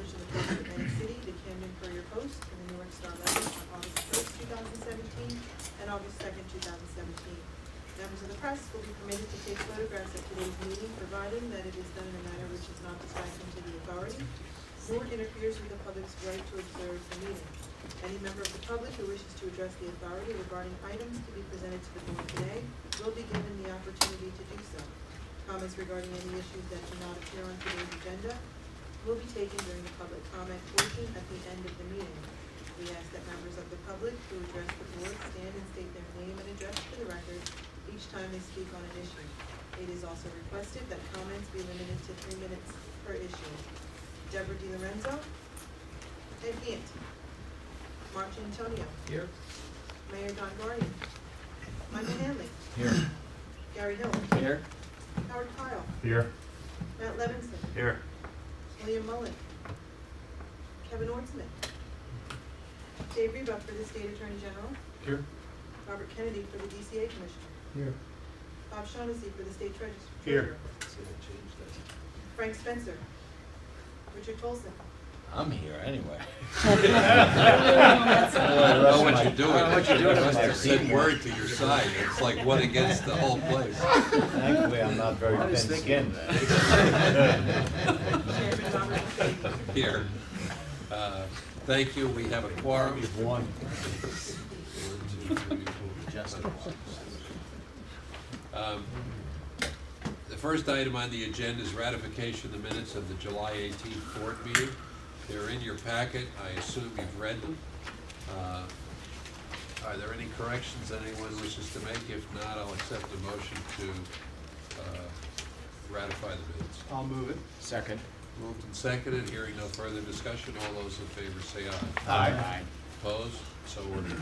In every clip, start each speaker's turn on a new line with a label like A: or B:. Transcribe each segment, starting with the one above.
A: published in the Post of Atlantic City, the Camden Courier Post, and the New York Star Ledger on August 1st, 2017, and August 2nd, 2017. Members of the press will be permitted to take photographs at today's meeting, providing that it is done in a manner which is not distracting to the authority, nor interferes with the public's right to observe the meeting. Any member of the public who wishes to address the authority regarding items to be presented to the board today will be given the opportunity to do so. Comments regarding any issues that do not appear on today's agenda will be taken during the public comment portion at the end of the meeting. We ask that members of the public who address the board stand and state their name and address for the record each time they speak on an issue. It is also requested that comments be limited to 3 minutes per issue. Deborah DiLorenzo. Ed Gant. Mark Antonio.
B: Here.
A: Mayor Don Guardian. Michael Hanley.
B: Here.
A: Gary Hill.
B: Here.
A: Howard Kyle.
B: Here.
A: Matt Levinson.
B: Here.
A: William Mullen. Kevin Ortsman. Dave Reba for the State Attorney General.
B: Here.
A: Robert Kennedy for the DCA Commissioner.
B: Here.
A: Bob Shaughnessy for the State Treasurer.
B: Here.
A: Frank Spencer. Richard Tolson.
C: I'm here anyway.
D: I don't know what you're doing.
C: I don't know what you're doing.
D: You must have sent word to your side. It's like one against the whole place.
C: Thankfully, I'm not very thin-skinned.
A: Chairman Robert McCarthy.
D: Here. Thank you. We have a quorum.
C: One.
D: 1, 2, 3, 4.
C: Just
D: The first item on the agenda is ratification of the minutes of the July 18th board meeting. They're in your packet. I assume you've read them. Are there any corrections anyone wishes to make? If not, I'll accept the motion to ratify the minutes.
B: I'll move it. Second.
D: Moved and seconded. Hearing no further discussion. All those in favor say aye.
C: Aye.
D: Opposed? So ordered.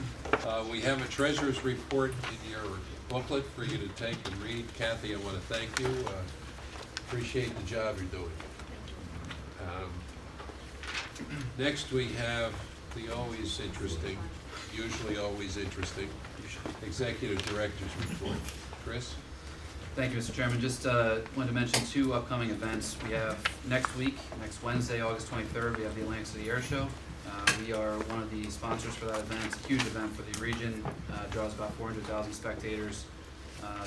D: We have a treasurer's report in your booklet for you to take and read. Kathy, I want to thank you. Appreciate the job you're doing. Next, we have the always interesting, usually always interesting, Executive Director's report. Chris?
E: Thank you, Mr. Chairman. Just wanted to mention 2 upcoming events. We have next week, next Wednesday, August 23rd, we have the Atlantic City Air Show. We are one of the sponsors for that event. It's a huge event for the region. Draws about 400,000 spectators.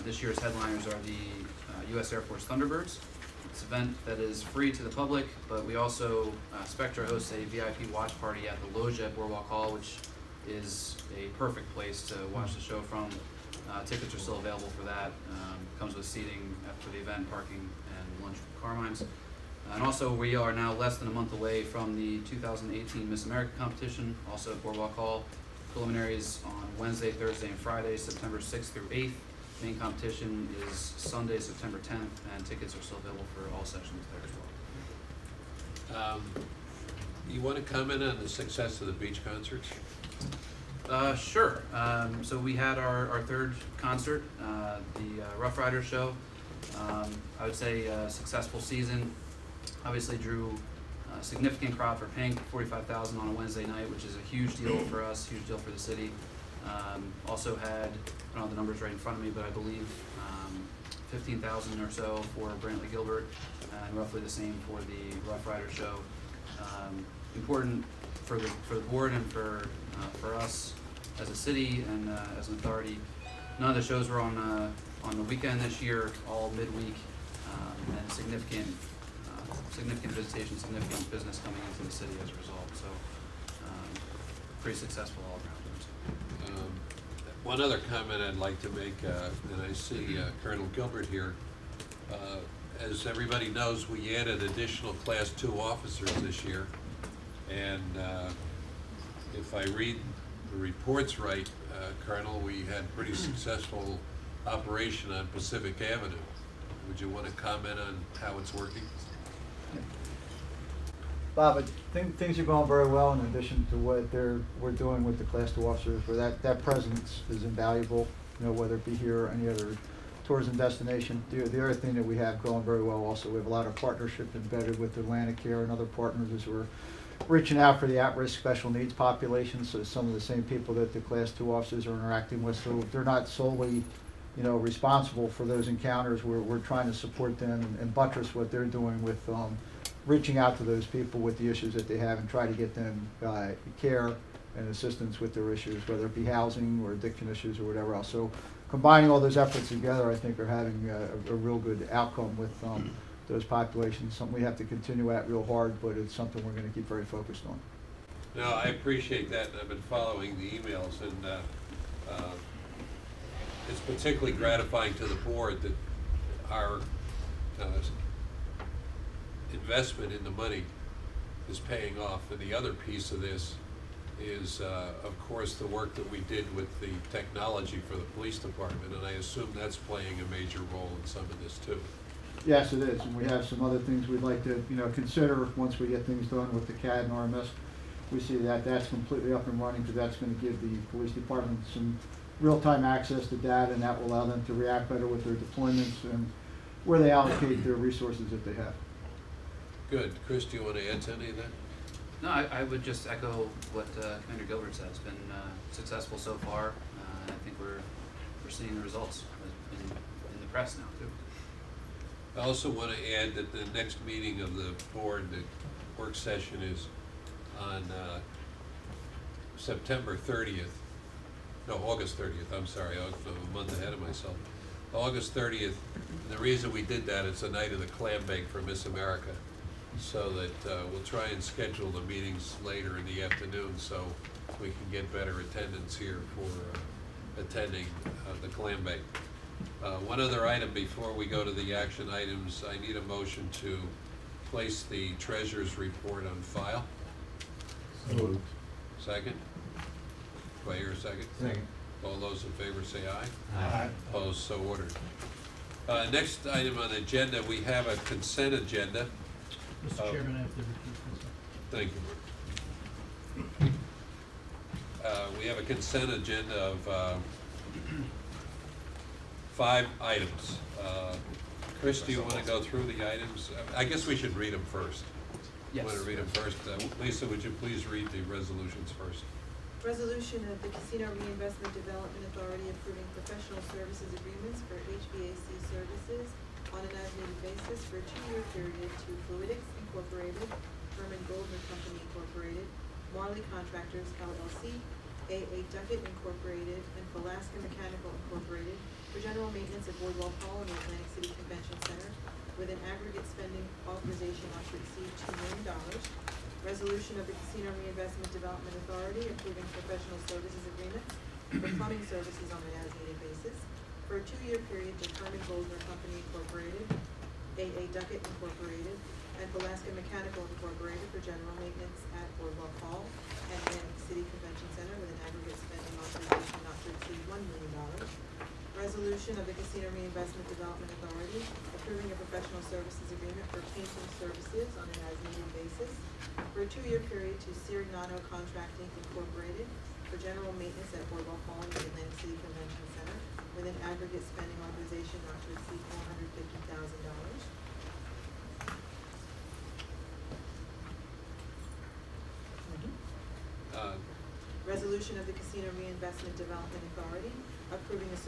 E: This year's headliners are the U.S. Air Force Thunderbirds. It's an event that is free to the public, but we also, Spectra hosts a VIP watch party at the Loja at Boardwalk Hall, which is a perfect place to watch the show from. Tickets are still available for that. Comes with seating for the event, parking, and lunch from Carmine's. And also, we are now less than a month away from the 2018 Miss America competition, also at Boardwalk Hall. Preliminaries on Wednesday, Thursday, and Friday, September 6th through 8th. Main competition is Sunday, September 10th, and tickets are still available for all sessions there as well.
D: You want to comment on the success of the beach concerts?
E: Sure. So we had our 3rd concert, the Rough Rider show. I would say a successful season. Obviously drew a significant crowd for Pink, 45,000 on a Wednesday night, which is a huge deal for us, huge deal for the city. Also had, I don't have the numbers right in front of me, but I believe 15,000 or so for Brantley Gilbert, and roughly the same for the Rough Rider show. Important for the board and for us as a city and as an authority. None of the shows were on the weekend this year, all midweek, and significant visitation, significant business coming into the city as a result. So pretty successful all around.
D: One other comment I'd like to make, and I see Colonel Gilbert here. As everybody knows, we added additional Class 2 officers this year. And if I read the reports right, Colonel, we had pretty successful operation on Pacific Avenue. Would you want to comment on how it's working?
F: Bob, things are going very well in addition to what we're doing with the Class 2 officers, where that presence is invaluable, whether it be here or any other tourism destination. The other thing that we have going very well also, we have a lot of partnership embedded with Atlantic Care and other partners as we're reaching out for the at-risk special needs population, so some of the same people that the Class 2 officers are interacting with, so they're not solely responsible for those encounters. We're trying to support them and buttress what they're doing with reaching out to those people with the issues that they have and try to get them care and assistance with their issues, whether it be housing or addiction issues or whatever else. So combining all those efforts together, I think, are having a real good outcome with those populations. Something we have to continue at real hard, but it's something we're going to keep very focused on.
D: No, I appreciate that. I've been following the emails, and it's particularly gratifying to the board that our investment in the money is paying off. And the other piece of this is, of course, the work that we did with the technology for the police department, and I assume that's playing a major role in some of this too.
F: Yes, it is, and we have some other things we'd like to, consider once we get things done with the CAD and RMS. We see that that's completely up and running, because that's going to give the police department some real-time access to data, and that will allow them to react better with their deployments and where they allocate their resources that they have.
D: Good. Chris, do you want to add to any of that?
E: No, I would just echo what Commander Gilbert said. It's been successful so far, and I think we're seeing the results in the press now too.
D: I also want to add that the next meeting of the board, the work session, is on September 30th. No, August 30th, I'm sorry, I'm a month ahead of myself. August 30th, and the reason we did that, it's the night of the clam bake for Miss America, so that we'll try and schedule the meetings later in the afternoon so we can get better attendance here for attending the clam bake. One other item before we go to the action items, I need a motion to place the treasurer's report on file.
C: Moved.
D: Second? Do I hear a second?
C: Second.
D: All those in favor say aye.
C: Aye.
D: Opposed, so ordered. Next item on the agenda, we have a consent agenda.
B: Mr. Chairman, I have to recuse myself.
D: Thank you. We have a consent agenda of 5 items. Chris, do you want to go through the items? I guess we should read them first.
E: Yes.
D: Want to read them first? Lisa, would you please read the resolutions first?
A: Resolution of the Casino Reinvestment Development Authority approving professional services agreements for HVAC services on an as-needed basis for a 2-year period to Fluidics Incorporated, Herman Goldman Company Incorporated, Marley Contractors LLC, A.A. Duckett Incorporated, and Pulaska Mechanical Incorporated for general maintenance at Boardwalk Hall in the Atlantic City Convention Center with an aggregate spending authorization not to exceed $2 million. Resolution of the Casino Reinvestment Development Authority approving professional services agreements for plumbing services on an as-needed basis for a 2-year period to Herman Goldman Company Incorporated, A.A. Duckett Incorporated, and Pulaska Mechanical Incorporated for general maintenance at Boardwalk Hall and Atlantic City Convention Center with an aggregate spending authorization not to exceed $1 million. Resolution of the Casino Reinvestment Development Authority approving a professional services agreement for painting services on an as-needed basis for a 2-year period to Sirignano Contracting Incorporated for general maintenance at Boardwalk Hall in the Atlantic City Convention Center with an aggregate spending authorization not to exceed $450,000. Resolution of the Casino Reinvestment Development Authority approving a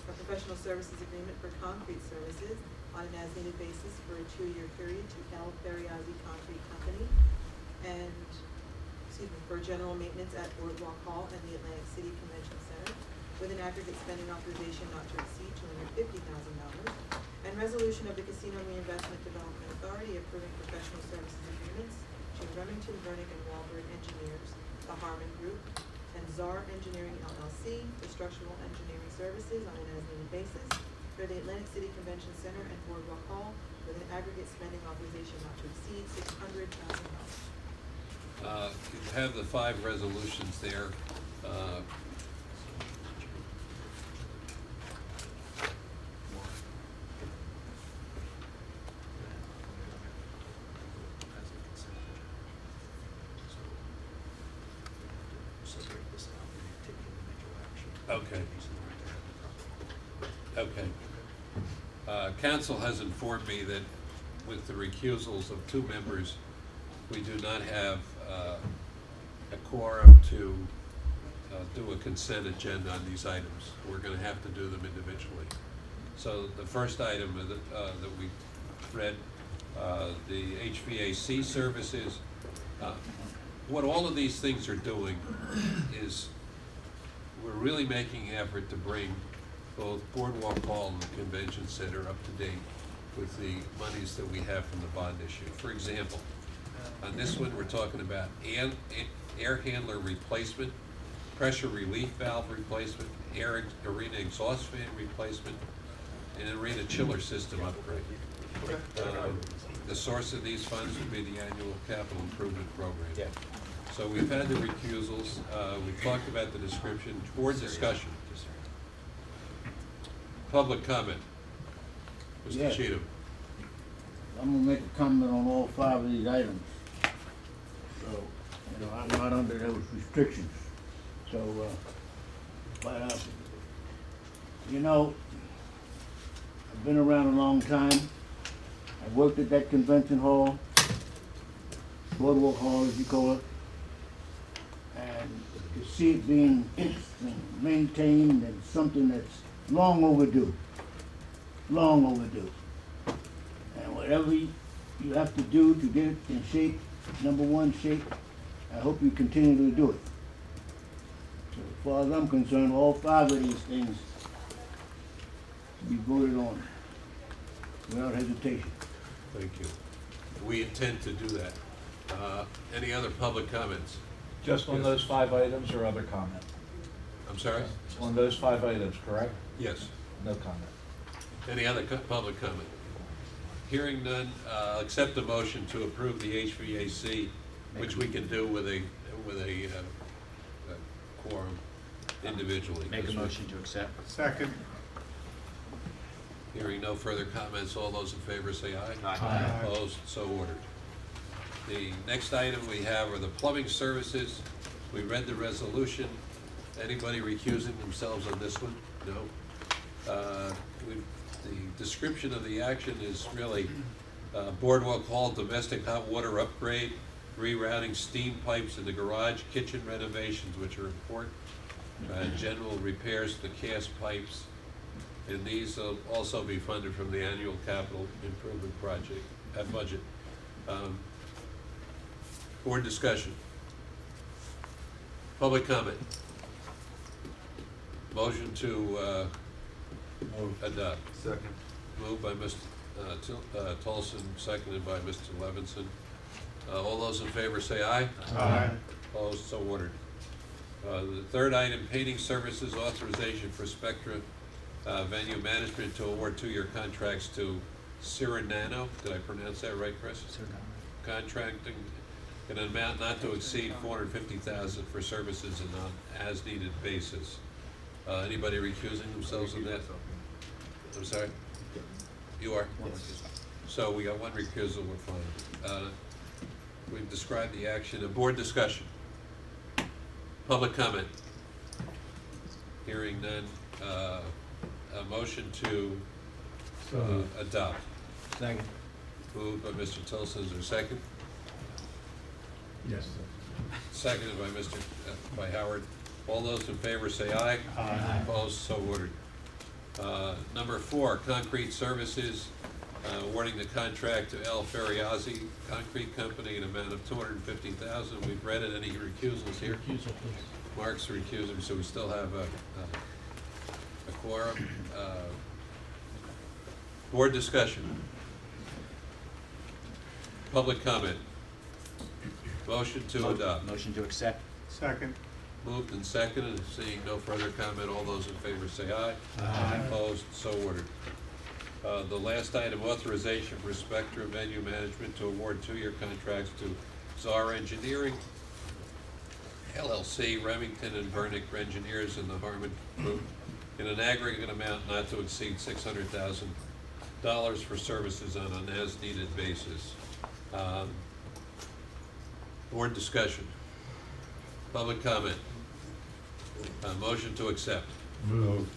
A: professional services agreement for concrete services on an as-needed basis for a 2-year period to L. Ferriazzi Concrete Company and, for general maintenance at Boardwalk Hall and the Atlantic City Convention Center with an aggregate spending authorization not to exceed $250,000. And resolution of the Casino Reinvestment Development Authority approving professional services agreements to Remington, Vernick, and Wahlberg Engineers, the Harmon Group, and Czar Engineering LLC for structural engineering services on an as-needed basis for the Atlantic City Convention Center and Boardwalk Hall with an aggregate spending authorization not to exceed $600,000.
D: You have the 5 resolutions there. Okay. Okay. Council has informed me that with the recusals of 2 members, we do not have a quorum to do a consent agenda on these items. We're going to have to do them individually. So the first item that we read the HVAC services. What all of these things are doing is we're really making an effort to bring both Boardwalk Hall and the Convention Center up to date with the monies that we have from the bond issue. For example, on this one, we're talking about air handler replacement, pressure relief valve replacement, arena exhaust fan replacement, and arena chiller system upgrade. The source of these funds would be the annual capital improvement program. So we've had the recusals, we've talked about the description, board discussion. Public comment. Mr.
C: Yes.
D: Cheatham.
C: I'm gonna make a comment on all 5 of these items. So, you know, I'm not under those restrictions. So, you know, I've been around a long time. I worked at that convention hall, Boardwalk Hall as you call it. And to see it being maintained and something that's long overdue. Long overdue. And whatever you have to do to get it in shape, number one shape, I hope you continue to do it. So as far as I'm concerned, all 5 of these things be voted on without hesitation.
D: Thank you. We intend to do that. Any other public comments?
G: Just on
D: Yes.
G: those 5 items or other comment?
D: I'm sorry?
G: On those 5 items, correct?
D: Yes.
G: No comment.
D: Any other public comment? Hearing none, accept the motion to approve the HVAC, which we can do with a quorum individually.
H: Make a motion to accept.
I: Second.
D: Hearing no further comments, all those in favor say aye.
H: Aye.
D: Opposed, so ordered. The next item we have are the plumbing services. We read the resolution. Anybody recusing themselves on this one? No. The description of the action is really Boardwalk Hall domestic hot water upgrade, rerouting steam pipes in the garage, kitchen renovations, which are important, general repairs to cast pipes, and these will also be funded from the annual capital improvement project budget. Board discussion. Public comment. Motion to adopt.
I: Second.
D: Moved by Mr. Tolson, seconded by Mr. Levinson. All those in favor say aye.
I: Aye.
D: Opposed, so ordered. The third item, painting services authorization for Spectra venue management to award 2-year contracts to Cirinano. Did I pronounce that right, Chris? Contracting an amount not to exceed $450,000 for services on an as-needed basis. Anybody recusing themselves on that? I'm sorry? You are? So we got one recusal, we're fine. We've described the action, a board discussion. Public comment. Hearing none, a motion to adopt.
G: Second.
D: Moved by Mr. Tilson, is there a second?
G: Yes.
D: Seconded by Howard. All those in favor say aye.
I: Aye.
D: Opposed, so ordered. Number 4, concrete services, awarding the contract to El Ferriazzi Concrete Company in amount of $250,000. We've read it. Any recusals here?
B: Recusal, please.
D: Mark's recusing, so we still have a quorum. Board discussion. Public comment. Motion to adopt.
H: Motion to accept.
I: Second.
D: Moved and seconded, seeing no further comment, all those in favor say aye.
I: Aye.
D: Opposed, so ordered. The last item, authorization for Spectra venue management to award 2-year contracts to Czar Engineering, LLC, Remington and Vernick Engineers, and the Harmon Group in an aggregate amount not to exceed $600,000 for services on an as-needed basis. Board discussion. Public comment. Motion to accept.
G: Move.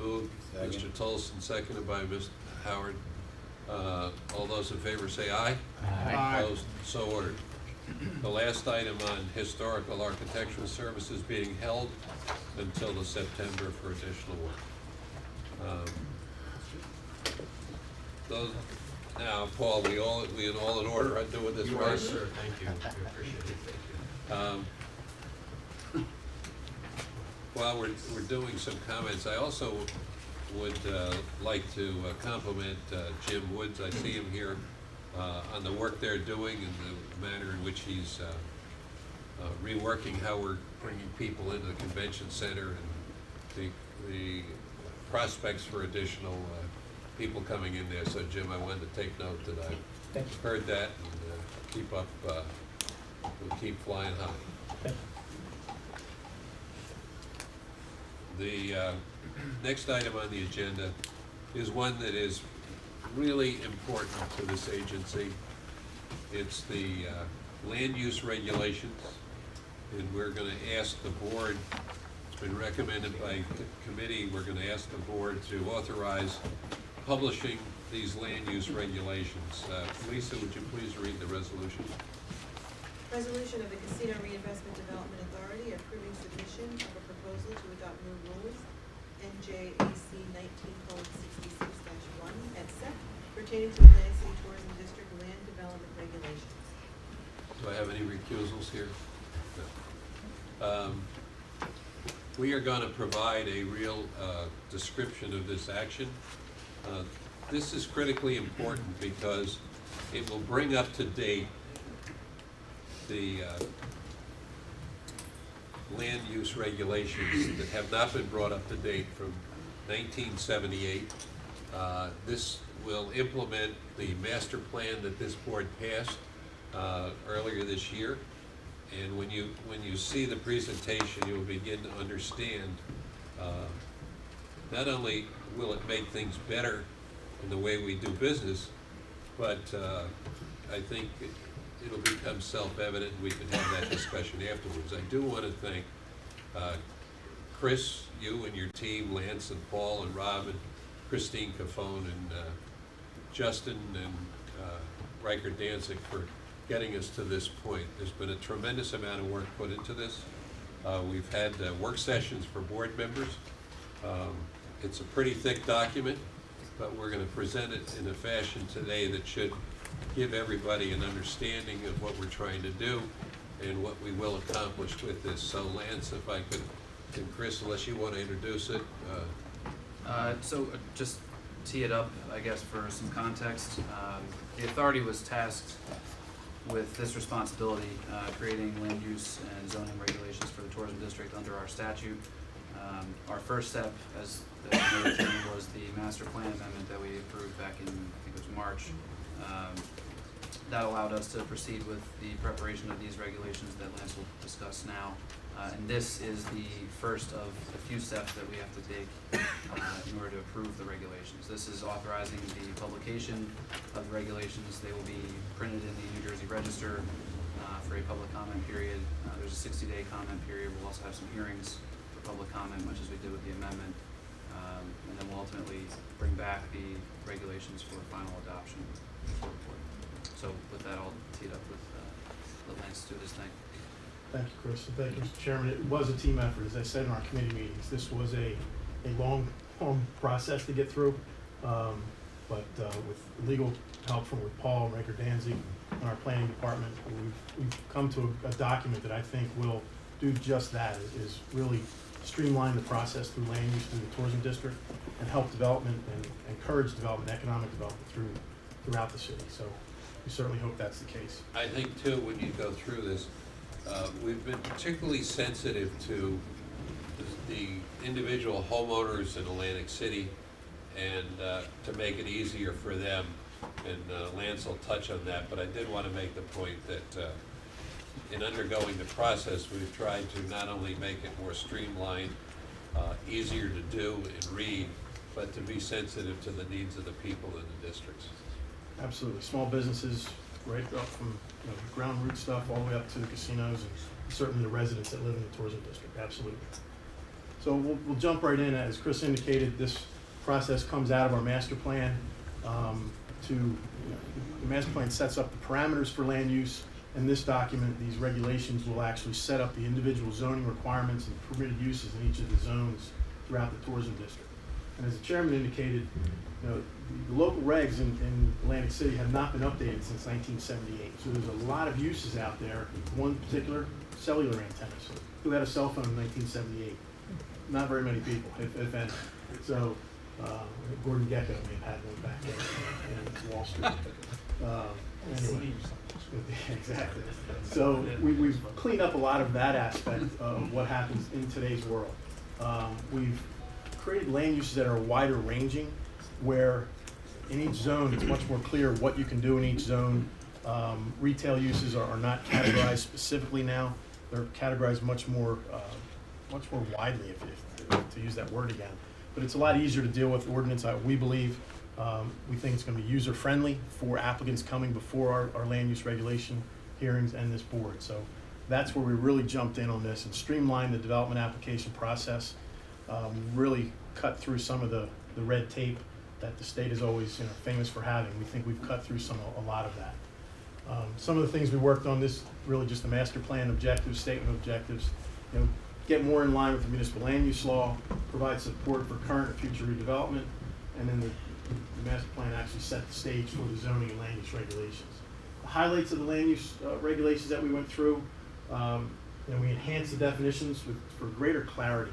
D: Moved, Mr. Tolson, seconded by Ms. Howard. All those in favor say aye.
I: Aye.
D: Opposed, so ordered. The last item on historical architectural services being held until the September for additional work. Now, Paul, we all in order on doing this,
B: You
D: right?
B: are, sir, thank you, we appreciate it, thank you.
D: While we're doing some comments, I also would like to compliment Jim Woods. I see him here on the work they're doing and the manner in which he's reworking how we're bringing people into the convention center and the prospects for additional people coming in there. So Jim, I wanted to take note that I've heard that and keep up, we'll keep flying high. The next item on the agenda is one that is really important to this agency. It's the land use regulations, and we're going to ask the board, it's been recommended by committee, we're going to ask the board to authorize publishing these land use regulations. Lisa, would you please read the resolution?
A: Resolution of the Casino Reinvestment Development Authority approving submission of a proposal to adopt new rules, NJAC 19:66-1 et sec, pertaining to Atlantic City Tourism District land development regulations.
D: Do I have any recusals here? No. We are going to provide a real description of this action. This is critically important because it will bring up to date the land use regulations that have not been brought up to date from 1978. This will implement the master plan that this board passed earlier this year. And when you see the presentation, you will begin to understand not only will it make things better in the way we do business, but I think it'll become self-evident, and we can have that discussion afterwards. I do want to thank Chris, you and your team, Lance and Paul and Rob and Christine Cafone and Justin and Riker Danzig for getting us to this point. There's been a tremendous amount of work put into this. We've had work sessions for board members. It's a pretty thick document, but we're going to present it in a fashion today that should give everybody an understanding of what we're trying to do and what we will accomplish with this. So Lance, if I could, and Chris, unless you want to introduce it.
E: Just tee it up, I guess, for some context. The authority was tasked with this responsibility, creating land use and zoning regulations for the tourism district under our statute. Our first step, as the Chairman was the master plan amendment that we approved back in, I think it was March. That allowed us to proceed with the preparation of these regulations that Lance will discuss now. And this is the first of a few steps that we have to take in order to approve the regulations. This is authorizing the publication of the regulations. They will be printed in the New Jersey Register for a public comment period. There's a 60-day comment period. We'll also have some hearings for public comment, much as we did with the amendment. And then we'll ultimately bring back the regulations for final adoption before the board. So with that, I'll tee it up with let Lance do this thing.
H: Thank you, Chris, and thank you, Mr. Chairman. It was a team effort, as I said in our committee meetings. This was a long process to get through, but with legal help from Paul, Riker Danzig, and our planning department, we've come to a document that I think will do just that, is really streamline the process through land use through the tourism district and help development and encourage development, economic development throughout the city. So we certainly hope that's the case.
D: I think too, when you go through this, we've been particularly sensitive to the individual homeowners in Atlantic City and to make it easier for them. And Lance will touch on that, but I did want to make the point that in undergoing the process, we've tried to not only make it more streamlined, easier to do and read, but to be sensitive to the needs of the people in the districts.
H: Absolutely. Small businesses, right up from ground root stuff all the way up to the casinos and certainly the residents that live in the tourism district. Absolutely. So we'll jump right in. As Chris indicated, this process comes out of our master plan. The master plan sets up the parameters for land use. In this document, these regulations will actually set up the individual zoning requirements and permitted uses in each of the zones throughout the tourism district. And as the chairman indicated, you know, the local regs in Atlantic City have not been updated since 1978. So there's a lot of uses out there. One particular, cellular antennas. Who had a cell phone in 1978? Not very many people, if any. So Gordon Gekko may have had one back in Wall Street. Anyway. Exactly. So we've cleaned up a lot of that aspect of what happens in today's world. We've created land uses that are wider ranging, where in each zone it's much more clear what you can do in each zone. Retail uses are not categorized specifically now. They're categorized much more widely, if to use that word again. But it's a lot easier to deal with ordinance, we believe. We think it's going to be user-friendly for applicants coming before our land use regulation hearings and this board. So that's where we really jumped in on this and streamlined the development application process. Really cut through some of the red tape that the state is always famous for having. We think we've cut through a lot of that. Some of the things we worked on, this really just the master plan objectives, statement of objectives, get more in line with the municipal land use law, provide support for current and future redevelopment, and then the master plan actually set the stage for the zoning and land use regulations. The highlights of the land use regulations that we went through, we enhanced the definitions for greater clarity.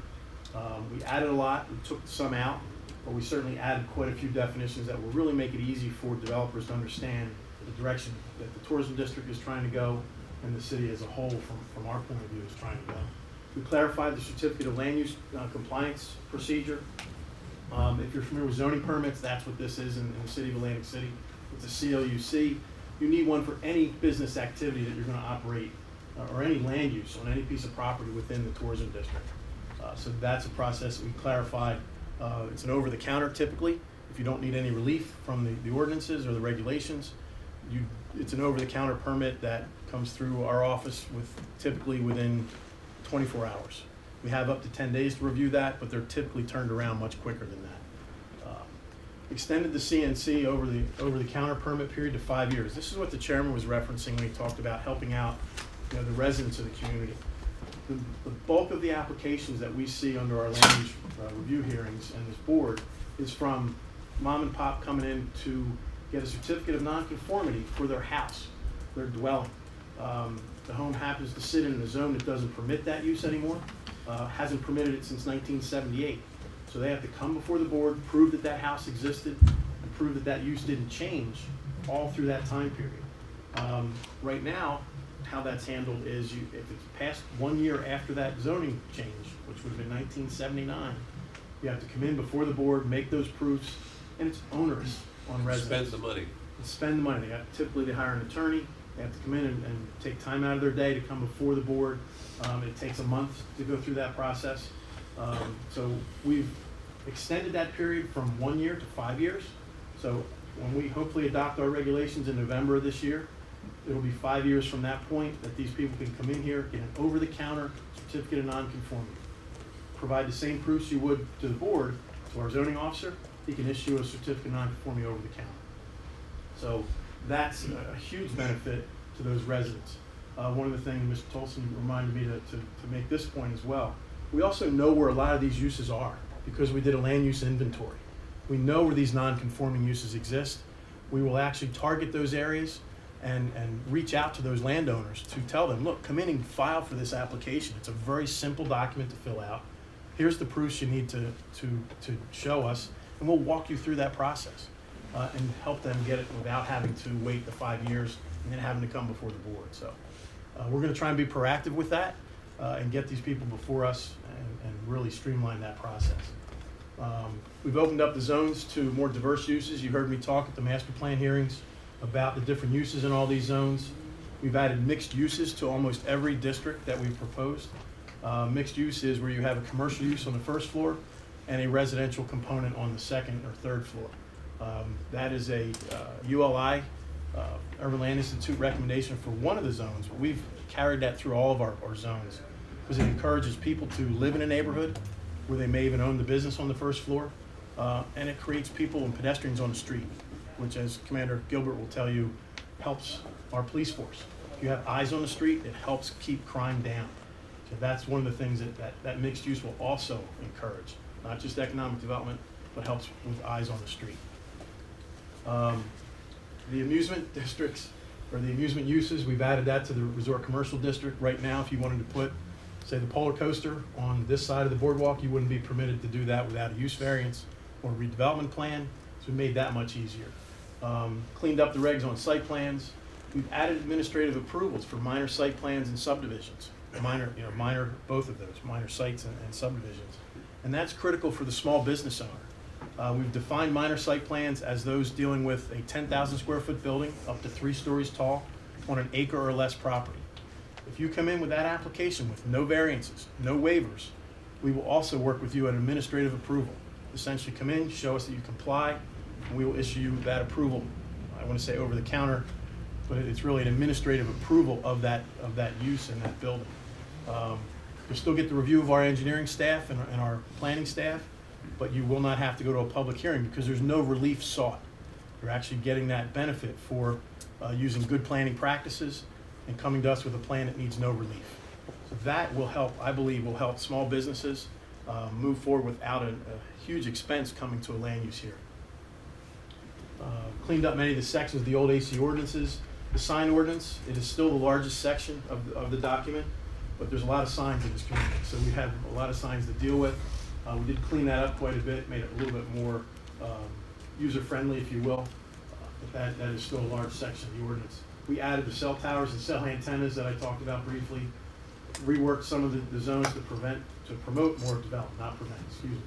H: We added a lot, we took some out, but we certainly added quite a few definitions that will really make it easy for developers to understand the direction that the tourism district is trying to go and the city as a whole, from our point of view, is trying to go. We clarified the certificate of land use compliance procedure. If you're familiar with zoning permits, that's what this is in the city of Atlantic City. It's a CLUC. You need one for any business activity that you're going to operate or any land use on any piece of property within the tourism district. So that's a process that we clarified. It's an over-the-counter typically. If you don't need any relief from the ordinances or the regulations, it's an over-the-counter permit that comes through our office typically within 24 hours. We have up to 10 days to review that, but they're typically turned around much quicker than that. Extended the CNC over the counter permit period to 5 years. This is what the chairman was referencing when he talked about helping out the residents of the community. The bulk of the applications that we see under our land use review hearings and this board is from mom and pop coming in to get a certificate of nonconformity for their house, their dwelling. The home happens to sit in a zone that doesn't permit that use anymore, hasn't permitted it since 1978. So they have to come before the board, prove that that house existed, and prove that that use didn't change all through that time period. Right now, how that's handled is if it's past 1 year after that zoning change, which would have been 1979, you have to come in before the board, make those proofs, and it's onerous on residents.
D: Spend the money.
H: Spend the money. Typically, they hire an attorney. They have to come in and take time out of their day to come before the board. It takes a month to go through that process. So we've extended that period from 1 year to 5 years. So when we hopefully adopt our regulations in November of this year, it'll be 5 years from that point that these people can come in here, get an over-the-counter certificate of nonconformity. Provide the same proofs you would to the board, to our zoning officer. He can issue a certificate of nonconformity over the counter. So that's a huge benefit to those residents. One of the things Mr. Tolson reminded me to make this point as well. We also know where a lot of these uses are because we did a land use inventory. We know where these non-conforming uses exist. We will actually target those areas and reach out to those landowners to tell them, look, come in and file for this application. It's a very simple document to fill out. Here's the proofs you need to show us, and we'll walk you through that process and help them get it without having to wait the 5 years and then having to come before the board. So we're going to try and be proactive with that and get these people before us and really streamline that process. We've opened up the zones to more diverse uses. You heard me talk at the master plan hearings about the different uses in all these zones. We've added mixed uses to almost every district that we've proposed. Mixed use is where you have a commercial use on the first floor and a residential component on the second or third floor. That is a ULI, Urban Land Institute recommendation for one of the zones, but we've carried that through all of our zones because it encourages people to live in a neighborhood where they may even own the business on the first floor, and it creates people and pedestrians on the street, which, as Commander Gilbert will tell you, helps our police force. If you have eyes on the street, it helps keep crime down. So that's one of the things that mixed use will also encourage, not just economic development, but helps with eyes on the street. The amusement districts, or the amusement uses, we've added that to the resort commercial district. Right now, if you wanted to put, say, the polar coaster on this side of the boardwalk, you wouldn't be permitted to do that without a use variance or redevelopment plan, so we made that much easier. Cleaned up the regs on site plans. We've added administrative approvals for minor site plans and subdivisions. Minor, both of those, minor sites and subdivisions. And that's critical for the small business owner. We've defined minor site plans as those dealing with a 10,000 square foot building up to 3 stories tall on an acre or less property. If you come in with that application with no variances, no waivers, we will also work with you at administrative approval. Essentially come in, show us that you comply, and we will issue you that approval. I want to say over the counter, but it's really an administrative approval of that use in that building. You'll still get the review of our engineering staff and our planning staff, but you will not have to go to a public hearing because there's no relief sought. You're actually getting that benefit for using good planning practices and coming to us with a plan that needs no relief. So that will help, I believe, will help small businesses move forward without a huge expense coming to a land use hearing. Cleaned up many of the sections of the old AC ordinances. The sign ordinance, it is still the largest section of the document, but there's a lot of signs in this community, so we have a lot of signs to deal with. We did clean that up quite a bit, made it a little bit more user-friendly, if you will, but that is still a large section of the ordinance. We added the cell towers and cell antennas that I talked about briefly, reworked some of the zones to promote more development, not prevent, excuse me,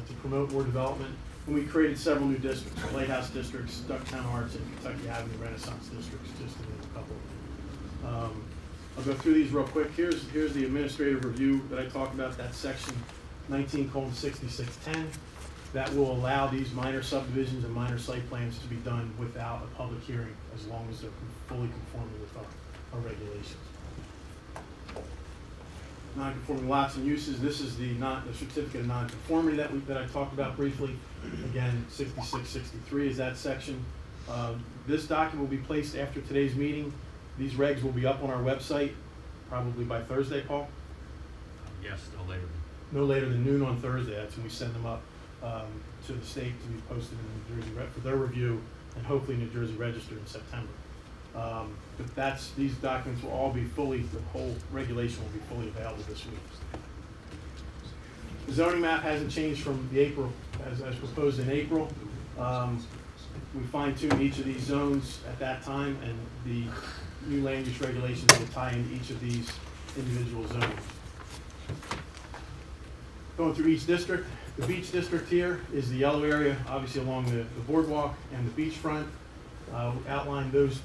H: to promote more development. And we created several new districts, Lighthouse districts, Ducktown Arts, and Kentucky Avenue Renaissance districts, just to name a couple of them. I'll go through these real quick. Here's the administrative review that I talked about, that section 19:6610. That will allow these minor subdivisions and minor site plans to be done without a public hearing, as long as they're fully conforming with our regulations. Non-conforming lots and uses, this is the certificate of non-conformity that I talked about briefly. Again, 6663 is that section. This document will be placed after today's meeting. These regs will be up on our website probably by Thursday, Paul?
B: Yes, no later.
H: No later than noon on Thursday. That's when we send them up to the state to be posted in New Jersey for their review, and hopefully New Jersey registered in September. But these documents will all be the whole regulation will be fully available this week. The zoning map hasn't changed from the April, as proposed in April. We fine-tuned each of these zones at that time, and the new land use regulations will tie into each of these individual zones. Going through each district, the beach district here is the yellow area, obviously along the boardwalk and the beachfront. Outline those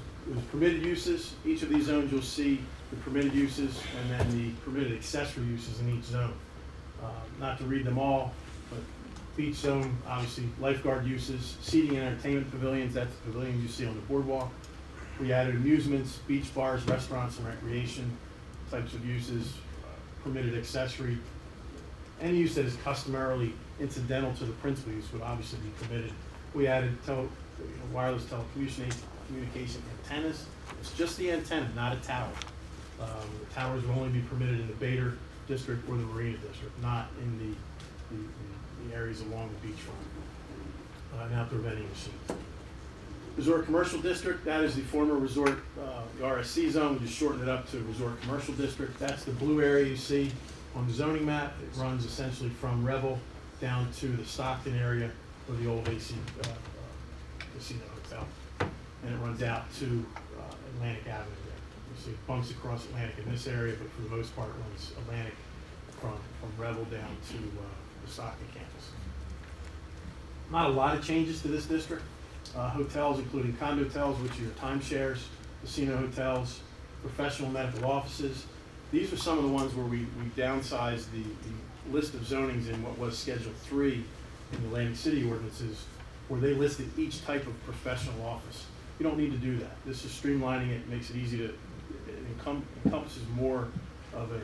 H: permitted uses. Each of these zones you'll see the permitted uses and then the permitted accessory uses in each zone. Not to read them all, but beach zone, obviously lifeguard uses, seating and entertainment pavilions, that's the pavilions you see on the boardwalk. We added amusements, beach bars, restaurants, and recreation types of uses, permitted accessory. Any use that is customarily incidental to the principal use would obviously be permitted. We added wireless telecommunication antennas. It's just the antenna, not a tower. The towers will only be permitted in the Bader district or the Marina district, not in the areas along the beachfront, and outdoor vending machines. Resort Commercial District, that is the former resort, the RSC zone. We just shortened it up to Resort Commercial District. That's the blue area you see on the zoning map. It runs essentially from Revel down to the Stockton area where the old AC casino hotel, and it runs out to Atlantic Avenue there. You see it bumps across Atlantic in this area, but for the most part it runs Atlantic from Revel down to the Stockton campus. Not a lot of changes to this district. Hotels, including condo hotels, which are your timeshares, casino hotels, professional medical offices. These are some of the ones where we downsized the list of zonings in what was Schedule 3 in the Atlantic City ordinances, where they listed each type of professional office. You don't need to do that. This is streamlining it, makes it easy to, it encompasses more of the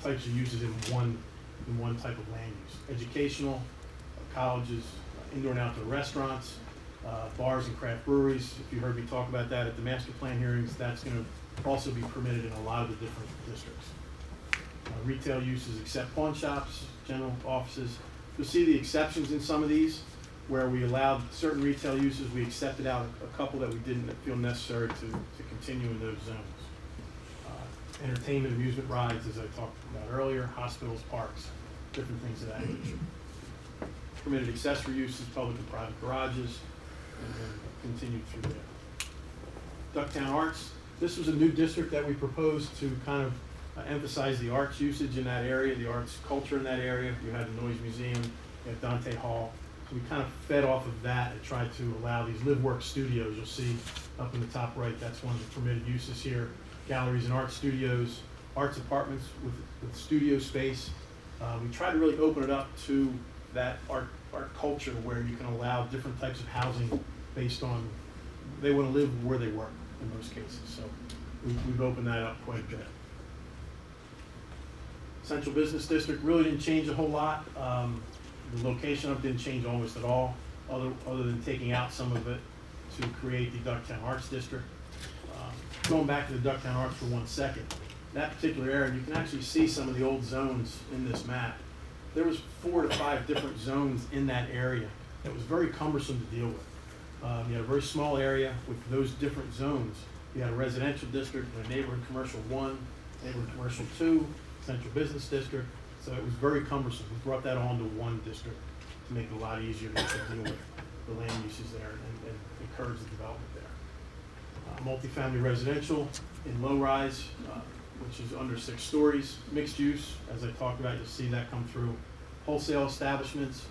H: types of uses in one type of land use. Educational, colleges, indoor and outdoor restaurants, bars and craft breweries. If you heard me talk about that at the master plan hearings, that's going to also be permitted in a lot of the different districts. Retail uses except pawn shops, general offices, You'll see the exceptions in some of these, where we allowed certain retail uses, we accepted out a couple that we didn't feel necessary to continue in those zones. Entertainment, amusement rides, as I talked about earlier, hospitals, parks, different things of that nature. Permitted accessory uses, public and private garages, and then continued through there. Ducktown Arts, this was a new district that we proposed to kind of emphasize the arts usage in that area, the arts culture in that area. You had the Noise Museum, you had Dante Hall. So we kind of fed off of that and tried to allow these live-work studios. You'll see up in the top right, that's one of the permitted uses here. Galleries and art studios, arts apartments with studio space. We try to really open it up to that art culture where you can allow different types of housing based on, they want to live where they work in most cases. So we've opened that up quite a bit. Central Business District really didn't change a whole lot. The location of it didn't change almost at all, other than taking out some of it to create the Ducktown Arts District. Going back to the Ducktown Arts for 1 second, that particular area, you can actually see some of the old zones in this map. There was 4 to 5 different zones in that area that was very cumbersome to deal with. You had a very small area with those different zones. You had a residential district, and a neighborhood commercial 1, neighborhood commercial 2, central business district. So it was very cumbersome. We brought that all into one district to make it a lot easier to deal with the land uses there and encourage the development there. Multifamily residential in low rise, which is under 6 stories. Mixed use, as I talked about, you'll see that come through. Wholesale establishments,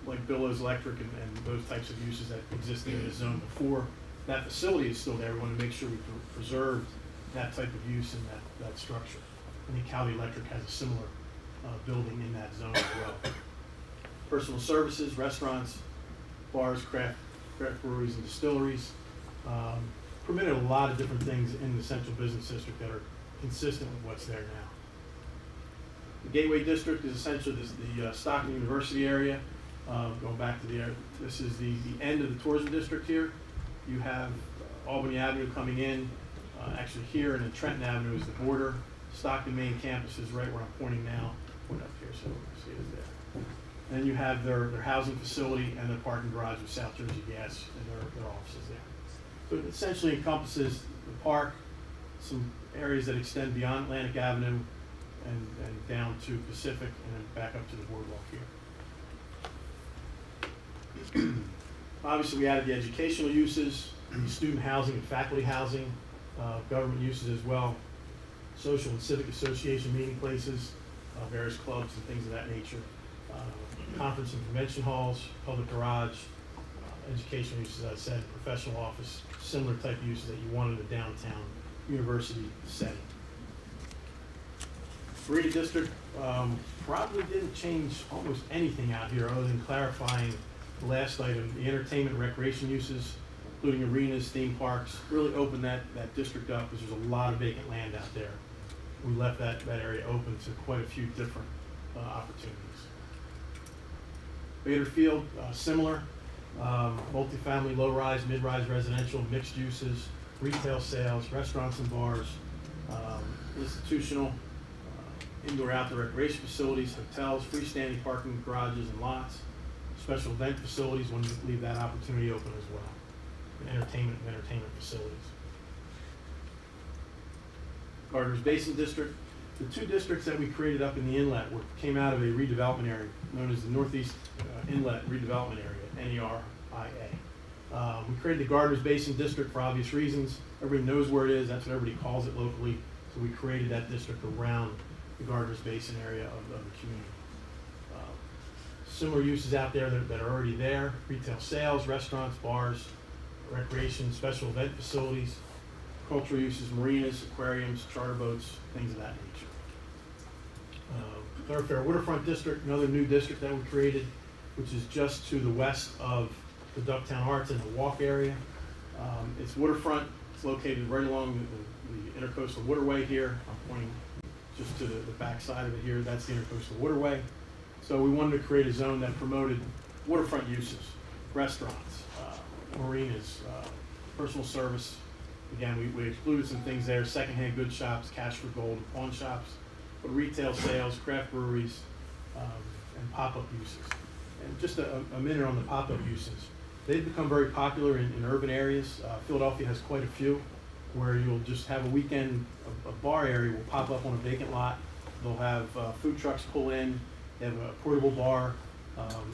H: like Billows Electric and those types of uses that existed in the zone before. That facility is still there. We want to make sure we preserve that type of use in that structure. I think Cali Electric has a similar building in that zone as well. Personal services, restaurants, bars, craft breweries and distilleries. Permitted a lot of different things in the Central Business District that are consistent with what's there now. The Gateway District is essentially the Stockton University area. Going back to this is the end of the tourism district here. You have Albany Avenue coming in, actually here, and then Trenton Avenue is the border. Stockton main campus is right where I'm pointing now. Point up here so you can see it there. And then you have their housing facility and their parking garage with South Jersey Gas and their offices there. So it essentially encompasses the park, some areas that extend beyond Atlantic Avenue and down to Pacific and then back up to the boardwalk here. Obviously, we added the educational uses, student housing and faculty housing, government uses as well, social and civic association meeting places, various clubs and things of that nature, conference and convention halls, public garage, educational uses, as I said, professional office, similar type uses that you want in a downtown university setting. Marina District probably didn't change almost anything out here other than clarifying the last item, the entertainment and recreation uses, including arenas, theme parks, really opened that district up because there's a lot of vacant land out there. We left that area open to quite a few different opportunities. Bader Field, similar, multifamily, low-rise, mid-rise residential, mixed uses, retail sales, restaurants and bars, institutional, indoor-outdoor recreation facilities, hotels, freestanding parking garages and lots, special event facilities, when you leave that opportunity open as well, and entertainment facilities. Gardner's Basin District. The 2 districts that we created up in the inlet came out of a redevelopment area known as the Northeast Inlet Redevelopment Area, NERIA. We created the Gardner's Basin District for obvious reasons. Everybody knows where it is. That's what everybody calls it locally. So we created that district around the Gardner's Basin area of the community. Similar uses out there that are already there: retail sales, restaurants, bars, recreation, special event facilities, cultural uses, marinas, aquariums, charter boats, things of that nature. Thoroughfare Waterfront District, another new district that we created, which is just to the west of the Ducktown Arts in the walk area. It's waterfront. It's located right along the intercoastal waterway here. I'm pointing just to the back side of it here. That's the intercoastal waterway. So we wanted to create a zone that promoted waterfront uses, restaurants, marinas, personal service. Again, we excluded some things there: secondhand goods shops, cash for gold, pawn shops, but retail sales, craft breweries, and pop-up uses. And just a minute on the pop-up uses. They've become very popular in urban areas. Philadelphia has quite a few, where you'll just have a weekend, a bar area will pop up on a vacant lot. They'll have food trucks pull in. They have a portable bar.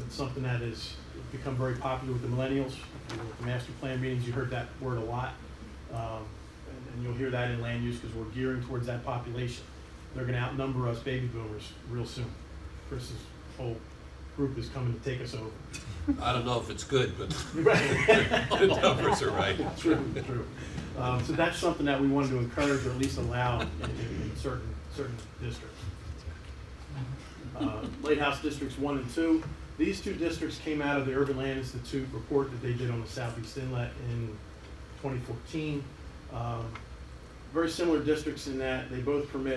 H: It's something that has become very popular with the millennials. With the master plan meetings, you heard that word a lot. And you'll hear that in land use because we're gearing towards that population. They're going to outnumber us baby boomers real soon. Chris's whole group is coming to take us over.
D: I don't know if it's good, but
H: Right.
D: the numbers are right.
H: True, true. So that's something that we wanted to encourage or at least allow in certain districts. Lighthouse Districts 1 and 2. These two districts came out of the Urban Land Institute report that they did on the Southeast Inlet in 2014. Very similar districts in that they both promote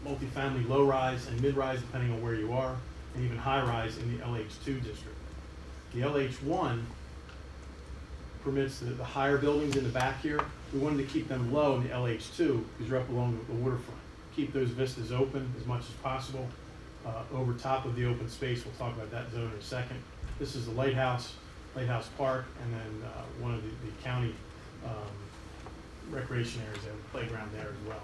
H: multifamily low-rise and mid-rise depending on where you are, and even high-rise in the LH2 district. The LH1 permits the higher buildings in the back here. We wanted to keep them low in the LH2 because you're up along the waterfront. Keep those vistas open as much as possible over top of the open space. We'll talk about that zone in a second. This is the Lighthouse Park, and then one of the county recreation areas there, the playground there as well.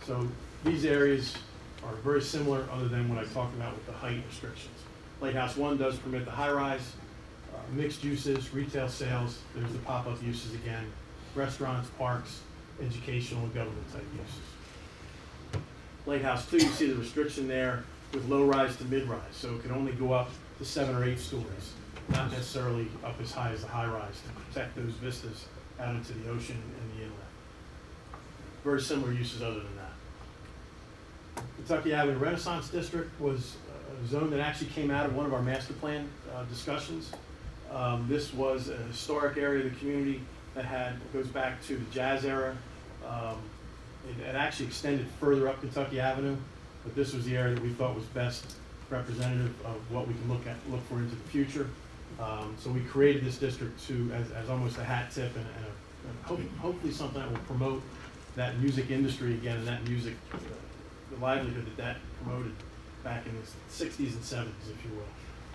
H: So these areas are very similar other than what I talked about with the height restrictions. Lighthouse 1 does permit the high-rise, mixed uses, retail sales. There's the pop-up uses again, restaurants, parks, educational and government type uses. Lighthouse 2, you see the restriction there with low-rise to mid-rise, so it can only go up to 7 or 8 stories, not necessarily up as high as the high-rise to protect those vistas out into the ocean and the inlet. Very similar uses other than that. Kentucky Avenue Renaissance District was a zone that actually came out of one of our master plan discussions. This was a historic area of the community that goes back to the Jazz era. It actually extended further up Kentucky Avenue, but this was the area that we thought was best representative of what we can look for into the future. So we created this district as almost a hat tip and hopefully something that will promote that music industry again, and that music, the livelihood that promoted back in the 60s and 70s, if you will.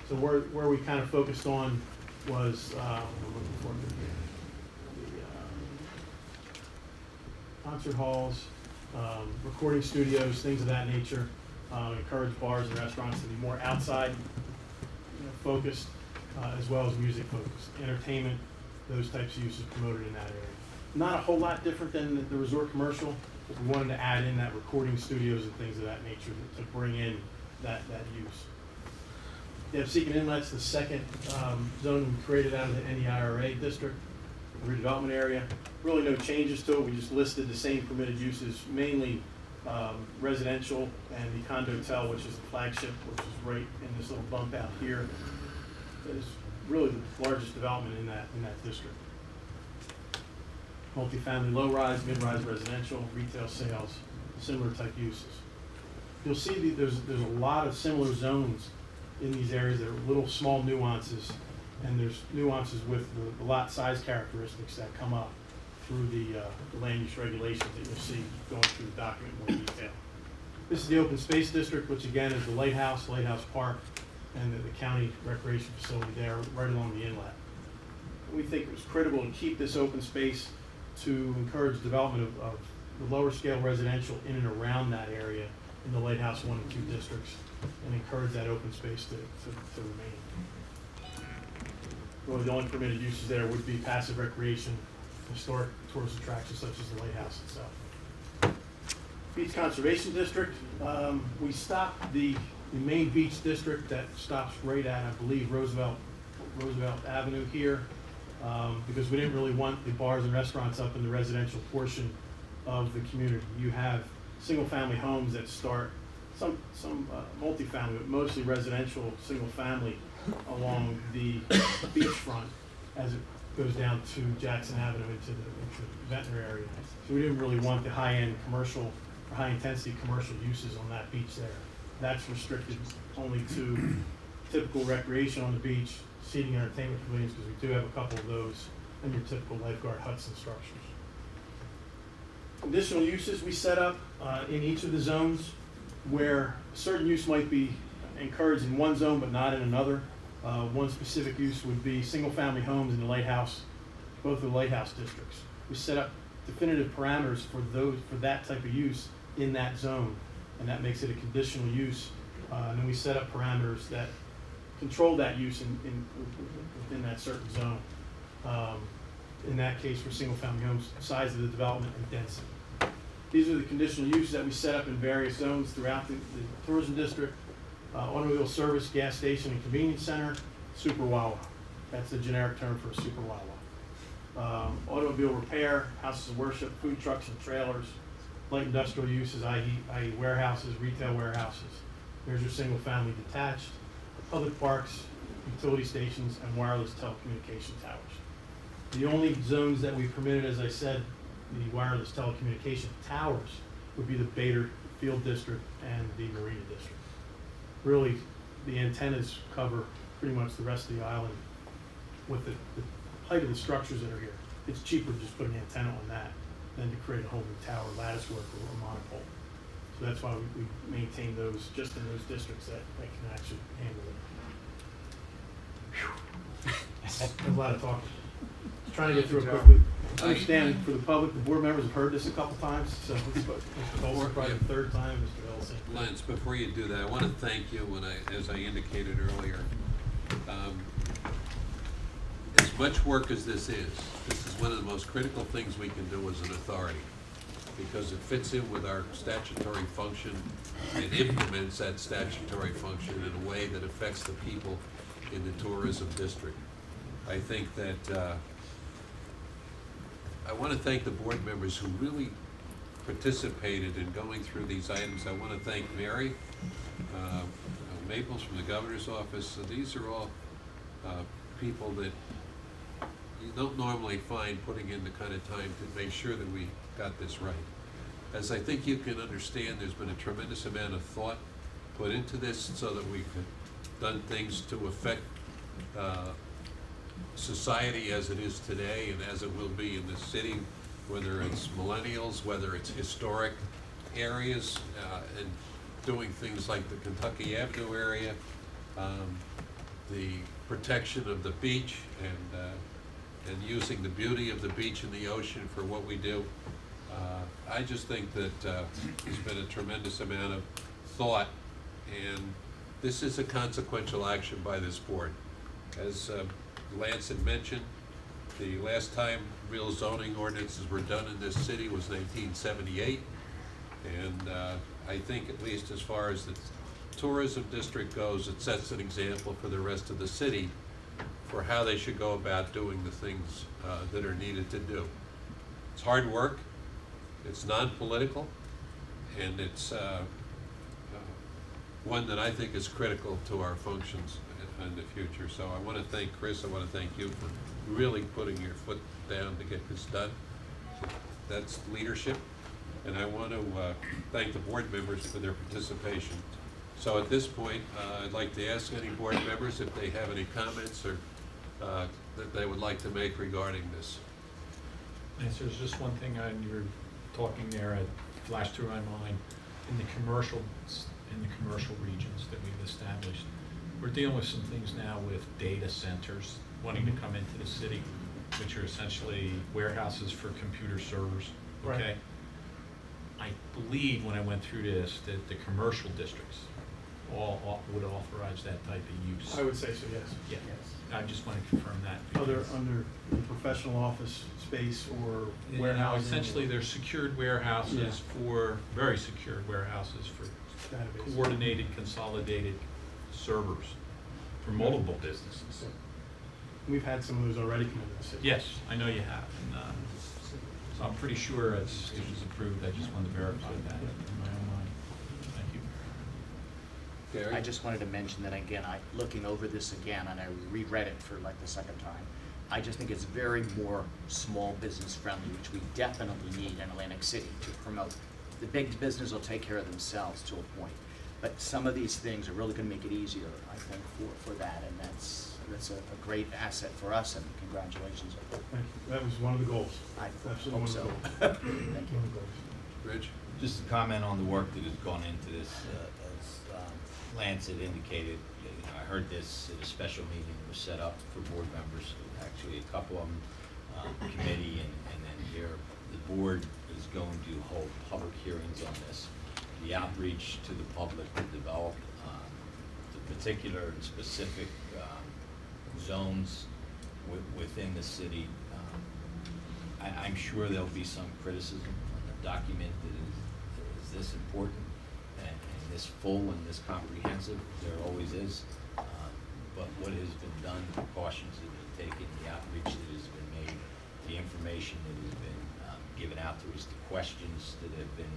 H: So where we kind of focused on was the concert halls, recording studios, things of that nature. Encourage bars and restaurants to be more outside focused, as well as music focused. Entertainment, those types of uses promoted in that area. Not a whole lot different than the resort commercial, but we wanted to add in that recording studios and things of that nature to bring in that use. You have Seacon Inlet's the second zone we created out of the NEIRA district, redevelopment area. Really no changes to it. We just listed the same permitted uses, mainly residential and the condotel, which is the flagship, which is right in this little bump out here. It is really the largest development in that district. Multifamily low-rise, mid-rise residential, retail sales, similar type uses. You'll see there's a lot of similar zones in these areas. There are little small nuances, and there's nuances with the lot size characteristics that come up through the land use regulations that you'll see going through the document in more detail. This is the open space district, which again is the Lighthouse Park, and the county recreation facility there right along the inlet. We think it was critical to keep this open space to encourage development of the lower scale residential in and around that area in the Lighthouse 1 and 2 districts, and encourage that open space to remain. Really, the only permitted uses there would be passive recreation, historic tourist attractions such as the Lighthouse itself. Beach Conservation District, we stopped the main beach district that stops right at, I believe, Roosevelt Avenue here, because we didn't really want the bars and restaurants up in the residential portion of the community. You have single-family homes that start, some multifamily, but mostly residential single-family along the beachfront as it goes down to Jackson Avenue into the Ventnor area. So we didn't really want the high-end commercial or high-intensity commercial uses on that beach there. That's restricted only to typical recreation on the beach, seating and entertainment pavilions, because we do have a couple of those, and your typical lifeguard huts and structures. Additional uses we set up in each of the zones. where certain use might be encouraged in one zone but not in another. One specific use would be single-family homes in the Lighthouse, both the Lighthouse districts. We set up definitive parameters for that type of use in that zone, and that makes it a conditional use. And then we set up parameters that control that use within that certain zone. In that case, for single-family homes, size of the development and density. These are the conditional uses that we set up in various zones throughout the tourism district. Automobile service, gas station, and convenience center, super Wawa. That's the generic term for a super Wawa. Automobile repair, houses of worship, food trucks and trailers, light industrial uses, i.e. warehouses, retail warehouses. There's your single-family detached, public parks, utility stations, and wireless telecommunication towers. The only zones that we permitted, as I said, the wireless telecommunication towers would be the Bader Field District and the Marina District. Really, the antennas cover pretty much the rest of the island with the height of the structures that are here. It's cheaper to just put an antenna on that than to create a whole new tower, lattice work, or a monopole. So that's why we maintain those just in those districts that can actually handle it. That's a lot of talking. Just trying to get through it quickly. Understand for the public, the board members have heard this a couple times, so it's Mr. Olson probably the third time, Mr. Ellison.
D: Lance, before you do that, I want to thank you as I indicated earlier. As much work as this is one of the most critical things we can do as an authority, because it fits in with our statutory function and implements that statutory function in a way that affects the people in the tourism district. I think that I want to thank the board members who really participated in going through these items. I want to thank Mary Maples from the governor's office. So these are all people that you don't normally find putting in the kind of time to make sure that we got this right. As I think you can understand, there's been a tremendous amount of thought put into this so that we've done things to affect society as it is today and as it will be in the city, whether it's millennials, whether it's historic areas, and doing things like the Kentucky Avenue area, the protection of the beach, and using the beauty of the beach and the ocean for what we do. I just think that there's been a tremendous amount of thought, and this is a consequential action by this board. As Lance had mentioned, the last time real zoning ordinances were done in this city was 1978, and I think at least as far as the tourism district goes, it sets an example for the rest of the city for how they should go about doing the things that are needed to do. It's hard work, it's non-political, and it's one that I think is critical to our functions in the future. So I want to thank Chris, I want to thank you for really putting your foot down to get this done. That's leadership, and I want to thank the board members for their participation. So at this point, I'd like to ask any board members if they have any comments or that they would like to make regarding this.
I: Yes, there's just one thing you're talking there, it flashed through my mind. In the commercial regions that we've established, we're dealing with some things now with data centers wanting to come into the city, which are essentially warehouses for computer servers, okay? Right. I believe when I went through this, that the commercial districts all would authorize that type of use.
H: I would say so, yes.
I: Yeah, I just want to confirm that.
H: Under the professional office space or
I: You know,
H: warehousing.
I: essentially, they're secured warehouses
H: Yeah.
I: for, very secured warehouses for
H: Database.
I: coordinated, consolidated servers for multiple businesses.
H: So, we've had some of those already come into the city.
I: Yes, I know you have, and so I'm pretty sure it was approved. I just wanted to verify that in my own mind. Thank you.
D: Gary?
J: I just wanted to mention that again, looking over this again, and I reread it for like the second time, I just think it's very more small business friendly, which we definitely need in Atlantic City to promote. The big business will take care of themselves to a point, but some of these things are really gonna make it easier, I think, for that, and that's a great asset for us, and congratulations.
H: Thank you. That was one of the goals.
J: I
H: Absolutely
J: hope
H: one of
J: so.
H: the goals.
J: Thank you.
H: One of the goals.
D: Rich?
K: Just to comment on the work that has gone into this, as Lance had indicated, I heard this at a special meeting that was set up for board members, actually a couple of them, committee, and then here. The board is going to hold public hearings on this. The outreach to the public to develop the particular and specific zones within the city. I'm sure there'll be some criticism on the document that is this important and this full and this comprehensive. There always is. But what has been done, the precautions that have been taken, the outreach that has been made, the information that has been given out to us, the questions that have been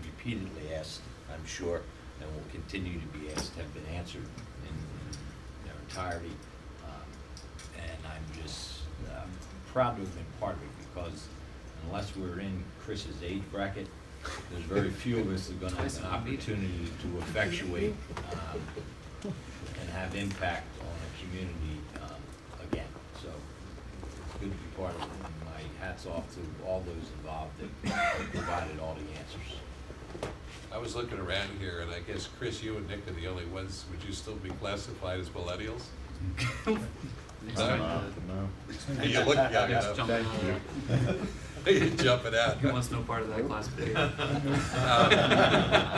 K: repeatedly asked, I'm sure, and will continue to be asked, have been answered in their entirety. And I'm just proud to have been part of it, because unless we're in Chris's age bracket, there's very few of us that are gonna have an opportunity to effectuate and have impact on a community again. So it's good to be part of it, and my hat's off to all those involved that provided all the answers.
D: I was looking around here, and I guess, Chris, you and Nick are the only ones. Would you still be classified as millennials?
G: No.
D: You look young
E: Nick's
D: enough.
E: jumping out of there.
D: You're jumping out.
E: He wants no part of that classification.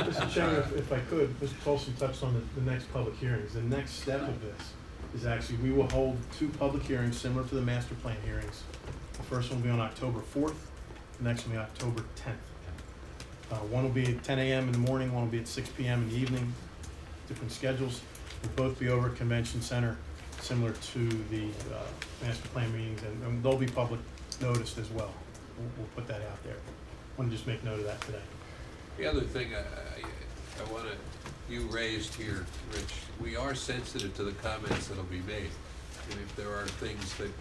H: Mr. Chairman, if I could, Mr. Colson touched on the next public hearings. The next step of this is actually, we will hold 2 public hearings similar to the master plan hearings. The first one will be on October 4th, the next one will be October 10th. One will be at 10 a.m. in the morning, one will be at 6 p.m. in the evening, different schedules. They'll both be over at Convention Center, similar to the master plan meetings, and they'll be public noticed as well. We'll put that out there. Want to just make note of that today.
D: The other thing I want you raised here, Rich, we are sensitive to the comments that'll be made. And if there are things that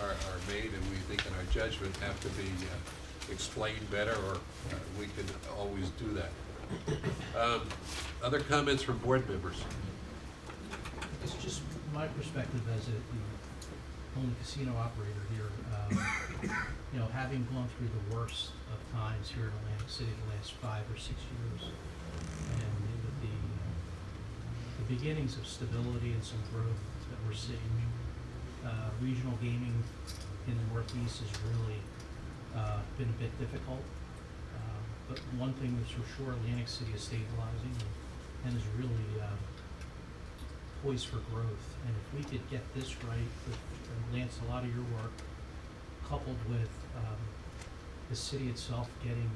D: are made and we think in our judgment have to be explained better, or we can always do that. Other comments from board members?
L: It's just my perspective as the only casino operator here. You know, having gone through the worst of times here in Atlantic City the last 5 or 6 years, and with the beginnings of stability and some growth that we're seeing, regional gaming in the Northeast has really been a bit difficult. But one thing that's for sure, Atlantic City is stabilizing and is really poised for growth. And if we could get this right, Lance, a lot of your work, coupled with the city itself getting,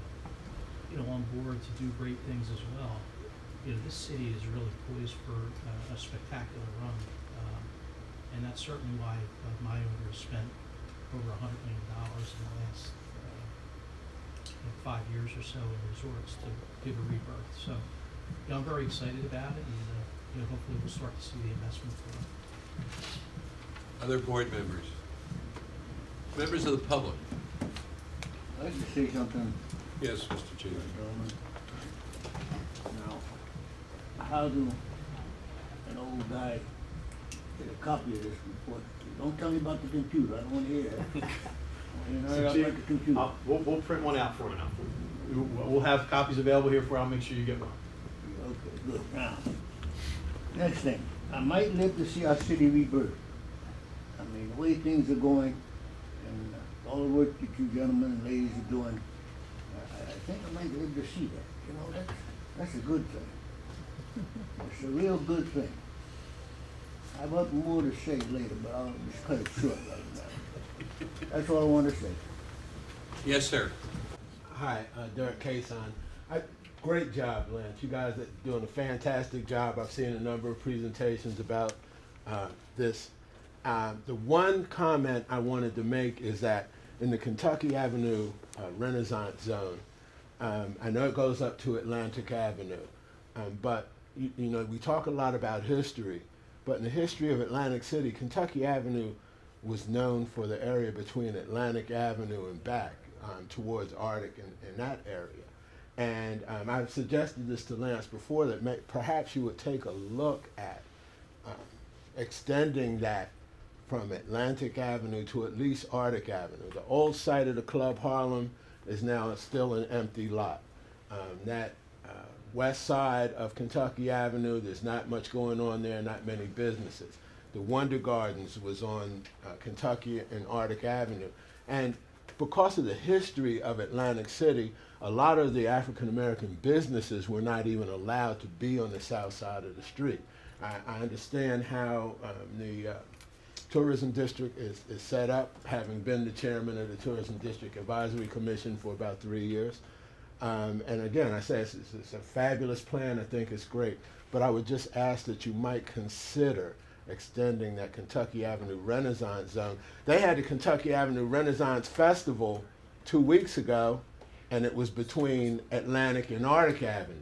L: on board to do great things as well, this city is really poised for a spectacular run. And that's certainly why my owner has spent over $100 million in the last 5 years or so in resorts to give a rebirth. So, I'm very excited about it, and hopefully we'll start to see the investment flow.
D: Other board members? Members of the public?
C: I'd like to say something.
D: Yes, Mr. Chairman.
C: Now, how do an old guy get a copy of this report? Don't tell me about the computer, I don't want to hear that. About the computer.
H: We'll print one out for you. We'll have copies available here for you. I'll make sure you get one.
C: Okay, good. Now, next thing, I might live to see our city rebirth. I mean, the way things are going, and all the work that you gentlemen and ladies are doing, I think I might live to see that. That's a good thing. It's a real good thing. I've got more to say later, but I'll just cut it short right now. That's all I want to say.
D: Yes, sir.
M: Hi, Derek Cason. Great job, Lance. You guys are doing a fantastic job. I've seen a number of presentations about this. The one comment I wanted to make is that in the Kentucky Avenue Renaissance Zone, I know it goes up to Atlantic Avenue, but we talk a lot about history, but in the history of Atlantic City, Kentucky Avenue was known for the area between Atlantic Avenue and back towards Arctic and that area. And I've suggested this to Lance before, that perhaps you would take a look at extending that from Atlantic Avenue to at least Arctic Avenue. The old site of the Club Harlem is now still an empty lot. That west side of Kentucky Avenue, there's not much going on there, not many businesses. The Wonder Gardens was on Kentucky and Arctic Avenue. And because of the history of Atlantic City, a lot of the African American businesses were not even allowed to be on the south side of the street. I understand how the tourism district is set up, having been the chairman of the Tourism District Advisory Commission for about 3 years. And again, I say it's a fabulous plan. I think it's great. But I would just ask that you might consider extending that Kentucky Avenue Renaissance Zone. They had the Kentucky Avenue Renaissance Festival 2 weeks ago, and it was between Atlantic and Arctic Avenue.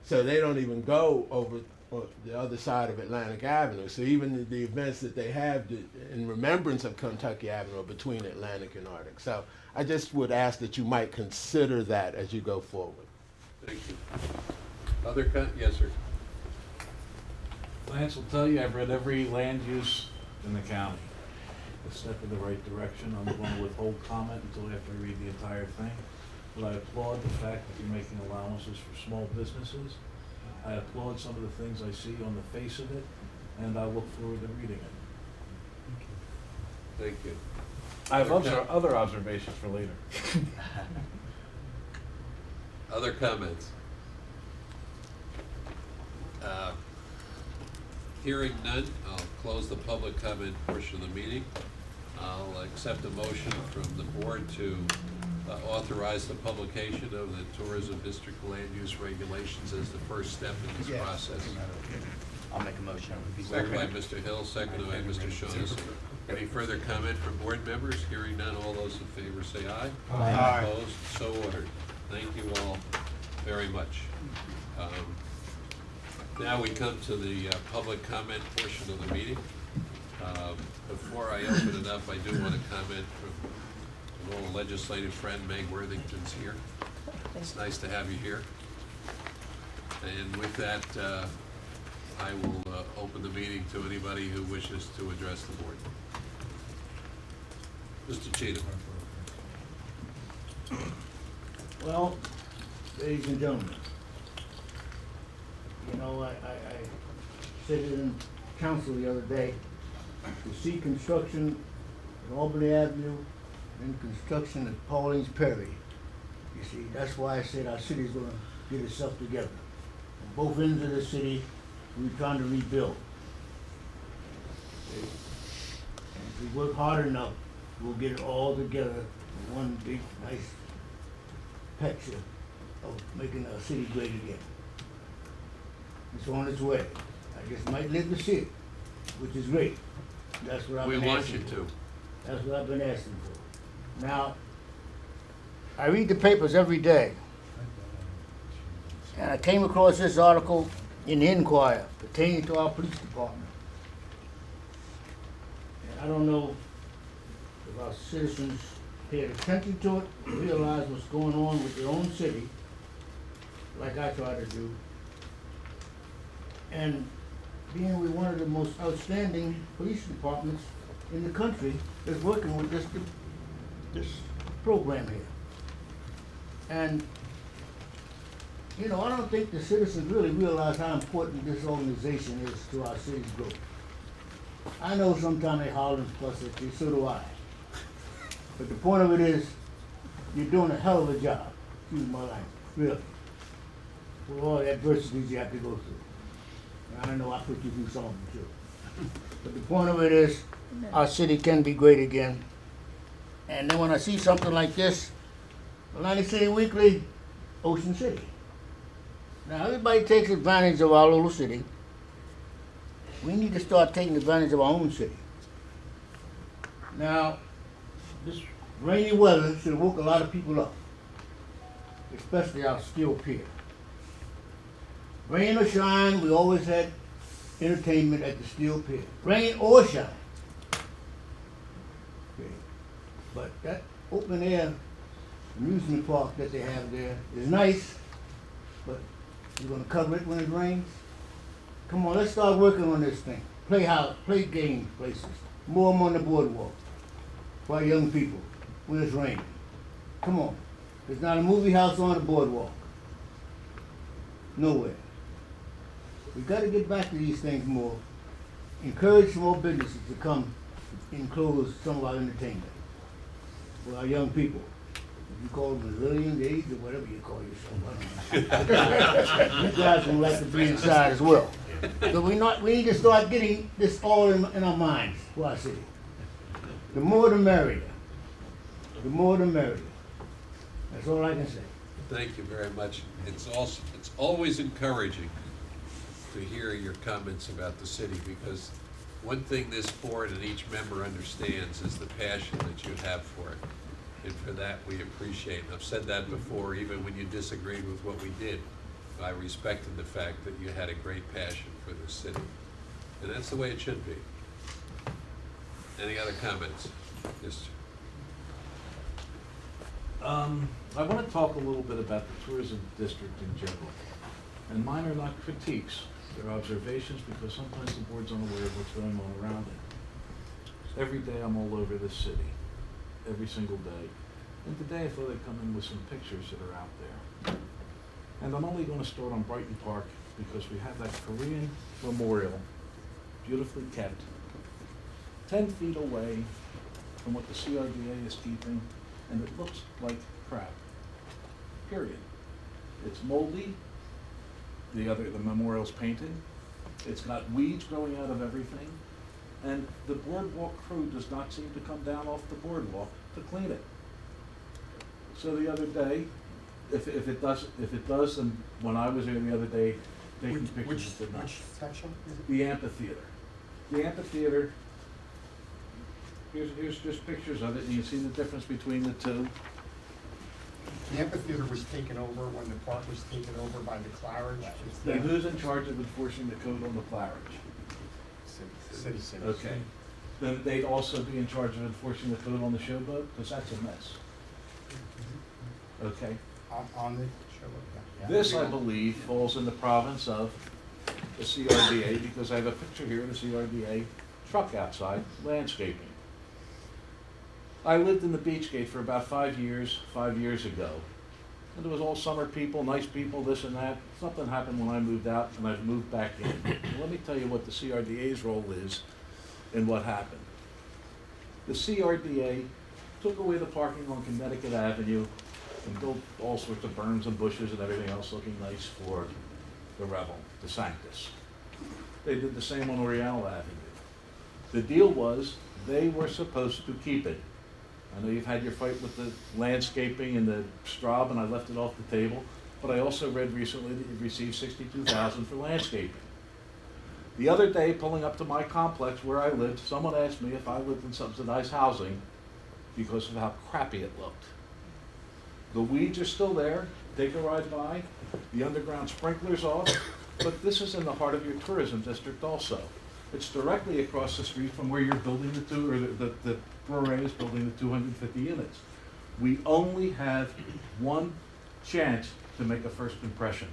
M: So they don't even go over the other side of Atlantic Avenue. So even the events that they have in remembrance of Kentucky Avenue are between Atlantic and Arctic. So I just would ask that you might consider that as you go forward.
D: Thank you. Yes, sir.
G: Lance will tell you, I've read every land use in the county. A step in the right direction. I'm going to withhold comment until after I read the entire thing. But I applaud the fact that you're making allowances for small businesses. I applaud some of the things I see on the face of it, and I look forward to reading it.
D: Thank you.
G: I have other observations for later.
D: Other comments? Hearing none, I'll close the public comment portion of the meeting. I'll accept a motion from the board to authorize the publication of the Tourism District Land Use Regulations as the first step in this process.
J: I'll make a motion.
D: Moved by Mr. Hill, seconded by Mr. Shaughnessy. Any further comment from board members? Hearing none, all those in favor say aye.
G: Aye.
D: Opposed? So ordered. Thank you all very much. Now we come to the public comment portion of the meeting. Before I open it up, I do want to comment from an old legislative friend, Meg Worthington's here. It's nice to have you here. And with that, I will open the meeting to anybody who wishes to address the board. Mr. Cheatham.
C: Well, ladies and gentlemen, you know, I said it in council the other day, to see construction at Albany Avenue and construction at Pauline's Perry. You see, that's why I said our city's gonna get itself together. On both ends of the city, we're trying to rebuild. Okay? And if we work hard enough, we'll get it all together in one big, nice picture of making our city great again. It's on its way. I just might live to see it, which is great. That's what I've been asking for.
D: We want you to.
C: That's what I've been asking for. Now, I read the papers every day, and I came across this article in the Enquirer pertaining to our police department. And I don't know if our citizens paid attention to it, realize what's going on with their own city, like I try to do. And being with one of the most outstanding police departments in the country is working with this program here. And, you know, I don't think the citizens really realize how important this organization is to our city's growth. I know sometimes they holler and fuss at you, so do I. But the point of it is, you're doing a hell of a job, excuse my language, really, with all the adversities you have to go through. I know I put you through some of them too. But the point of it is, our city can be great again. And then when I see something like this, Atlantic City Weekly, Ocean City. Now everybody takes advantage of our little city. We need to start taking advantage of our own city. Now, this rainy weather should have woke a lot of people up, especially our Steel Pier. Rain or shine, we always had entertainment at the Steel Pier. Rain or shine. Okay. But that open air amusement park that they have there is nice, but you're gonna cover it when it rains? Come on, let's start working on this thing. Play game places. More on the boardwalk for our young people when it's raining. Come on. There's not a movie house on the boardwalk. Nowhere. We gotta get back to these things more. Encourage small businesses to come enclose some of our entertainment for our young people. You call them Brazilians, Asians, or whatever you call yourself. I don't know. You guys would like to be inside as well. So we need to start getting this all in our minds for our city. The more the merrier. The more the merrier. That's all I can say.
D: Thank you very much. It's always encouraging to hear your comments about the city, because one thing this board and each member understands is the passion that you have for it. And for that, we appreciate it. I've said that before, even when you disagreed with what we did. I respected the fact that you had a great passion for this city. And that's the way it should be. Any other comments? Yes.
G: I want to talk a little bit about the tourism district in general. And mine are not critiques, they're observations, because sometimes the board's unaware of what's going on around it. Every day I'm all over this city, every single day. And today I thought I'd come in with some pictures that are out there. And I'm only going to start on Brighton Park because we have that Korean memorial, beautifully kept, 10 feet away from what the CRDA is keeping, and it looks like crap, period. It's moldy, the memorial's painted, it's got weeds growing out of everything, and the boardwalk crew does not seem to come down off the boardwalk to clean it. So the other day, if it does, and when I was there the other day, taking pictures, it did not.
N: Which section is it?
G: The amphitheater. The amphitheater, here's just pictures of it, and you see the difference between the two.
N: The amphitheater was taken over when the park was taken over by the Claridge.
G: And who's in charge of enforcing the code on the Claridge?
N: City.
G: Okay. Then they'd also be in charge of enforcing the code on the showboat, because that's a mess. Okay.
N: On the show. Yeah.
G: This, I believe, falls in the province of the CRDA, because I have a picture here of the CRDA truck outside, landscaping. I lived in the Beachgate for about 5 years ago. And it was all summer people, nice people, this and that. Something happened when I moved out, and I've moved back in. Let me tell you what the CRDA's role is and what happened. The CRDA took away the parking on Connecticut Avenue and built all sorts of berms and bushes and everything else looking nice for the Revel, the Sanctus. They did the same on Oriental Avenue. The deal was they were supposed to keep it. I know you've had your fight with the landscaping and the straw, and I left it off the table, but I also read recently that you've received $62,000 for landscaping. The other day, pulling up to my complex where I lived, someone asked me if I lived in subsidized housing because of how crappy it looked. The weeds are still there, take a ride by, the underground sprinkler's off, but this is in the heart of your tourism district also. It's directly across the street from where you're building the brewery is building the 250 units. We only have one chance to make a first impression.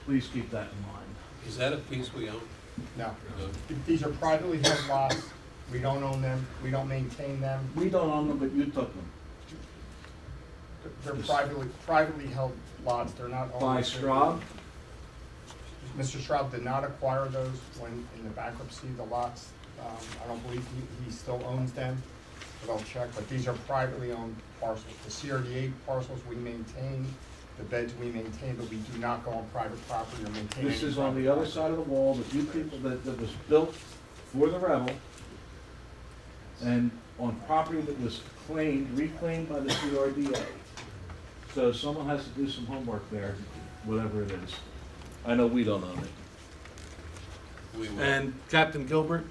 G: Please keep that in mind.
D: Is that a piece we own?
N: No.
D: No.
N: These are privately held lots. We don't own them. We don't maintain them.
G: We don't own them, but you took them.
N: They're privately held lots. They're not owned.
G: By Straub?
N: Mr. Straub did not acquire those when in the bankruptcy, the lots. I don't believe he still owns them, but I'll check. But these are privately owned parcels. The CRDA parcels we maintain, the beds we maintain, but we do not go on private property or maintain.
G: This
N: any
G: is on the
N: private
G: other
N: property.
G: side of the wall that you people, that was built for the Revel, and on property that was reclaimed by the CRDA. So someone has to do some homework there, whatever it is. I know we don't own it.
D: We will.
G: And Captain Gilbert,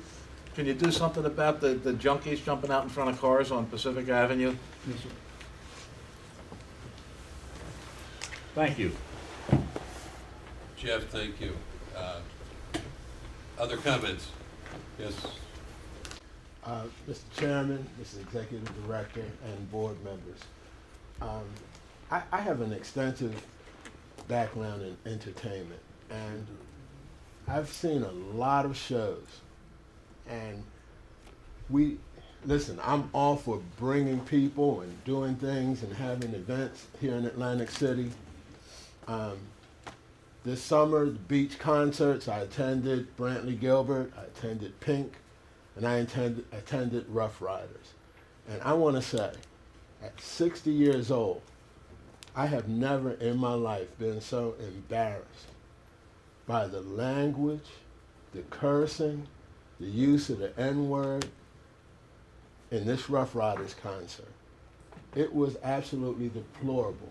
G: can you do something about the junkies jumping out in front of cars on Pacific Avenue?
C: Yes, sir.
G: Thank you.
D: Jeff, thank you. Other comments? Yes.
M: Mr. Chairman, Mr. Executive Director, and board members. I have an extensive background in entertainment, and I've seen a lot of shows, and listen, I'm all for bringing people and doing things and having events here in Atlantic City. This summer, the beach concerts, I attended Brantley Gilbert, I attended Pink, and I attended Rough Riders. And I want to say, at 60 years old, I have never in my life been so embarrassed by the language, the cursing, the use of the N-word in this Rough Riders concert. It was absolutely deplorable.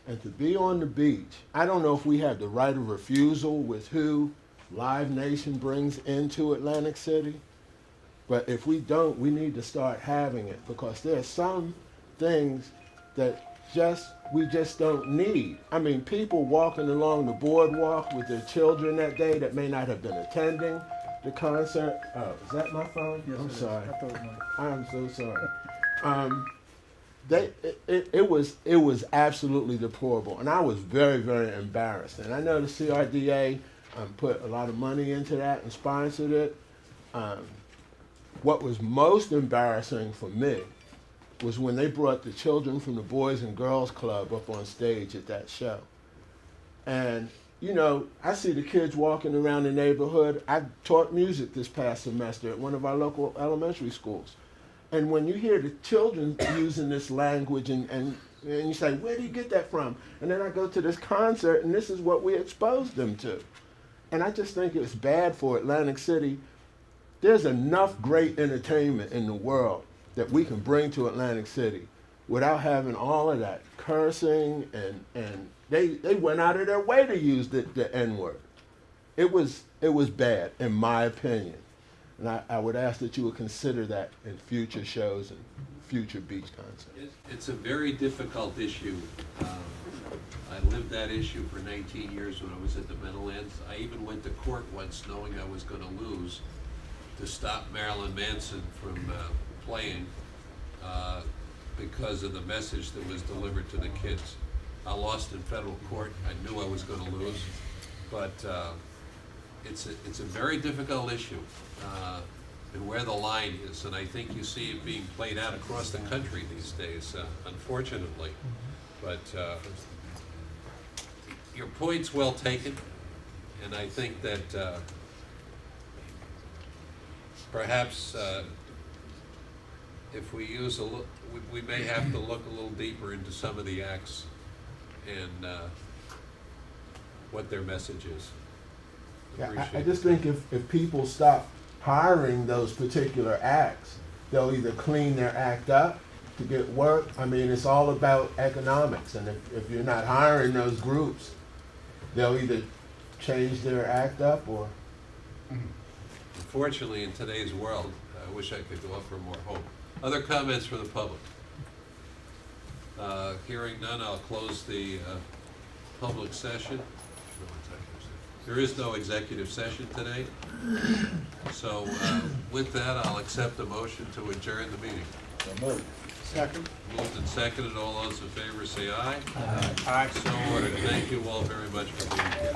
M: And to be on the beach, I don't know if we have the right of refusal with who Live Nation brings into Atlantic City, but if we don't, we need to start having it, because there are some things that we just don't need. I mean, people walking along the boardwalk with their children that day that may not have been attending the concert. Oh, is that my phone?
F: Yes,
M: I'm
F: it is.
M: sorry.
F: I thought it was mine.
M: I'm so sorry. It was absolutely deplorable, and I was very, very embarrassed. And I know the CRDA put a lot of money into that and sponsored it. What was most embarrassing for me was when they brought the children from the Boys and Girls Club up on stage at that show. And, you know, I see the kids walking around the neighborhood. I taught music this past semester at one of our local elementary schools. And when you hear the children using this language and you say, where do you get that from? And then I go to this concert and this is what we exposed them to. And I just think it's bad for Atlantic City. There's enough great entertainment in the world that we can bring to Atlantic City without having all of that cursing, and they went out of their way to use the N-word. It was bad, in my opinion. And I would ask that you would consider that in future shows and future beach concerts.
D: It's a very difficult issue. I lived that issue for 19 years when I was at the Meadowlands. I even went to court once knowing I was going to lose to stop Marilyn Manson from playing because of the message that was delivered to the kids. I lost in federal court. I knew I was going to lose, but it's a very difficult issue, and where the line is, and I think you see it being played out across the country these days, unfortunately. But your point's well taken, and I think that perhaps if we use we may have to look a little deeper into some of the acts and what their message is.
M: Yeah, I just think if people stop hiring those particular acts, they'll either clean their act up to get work. I mean, it's all about economics, and if you're not hiring those groups, they'll either change their act up or...
D: Unfortunately, in today's world, I wish I could offer more hope. Other comments from the public? Hearing none, I'll close the public session. There is no executive session today. So with that, I'll accept the motion to adjourn the meeting.
M: So moved.
N: Second.
D: Moved and seconded. All those in favor say aye.
N: Aye.
D: So ordered. Thank you all very much for being here.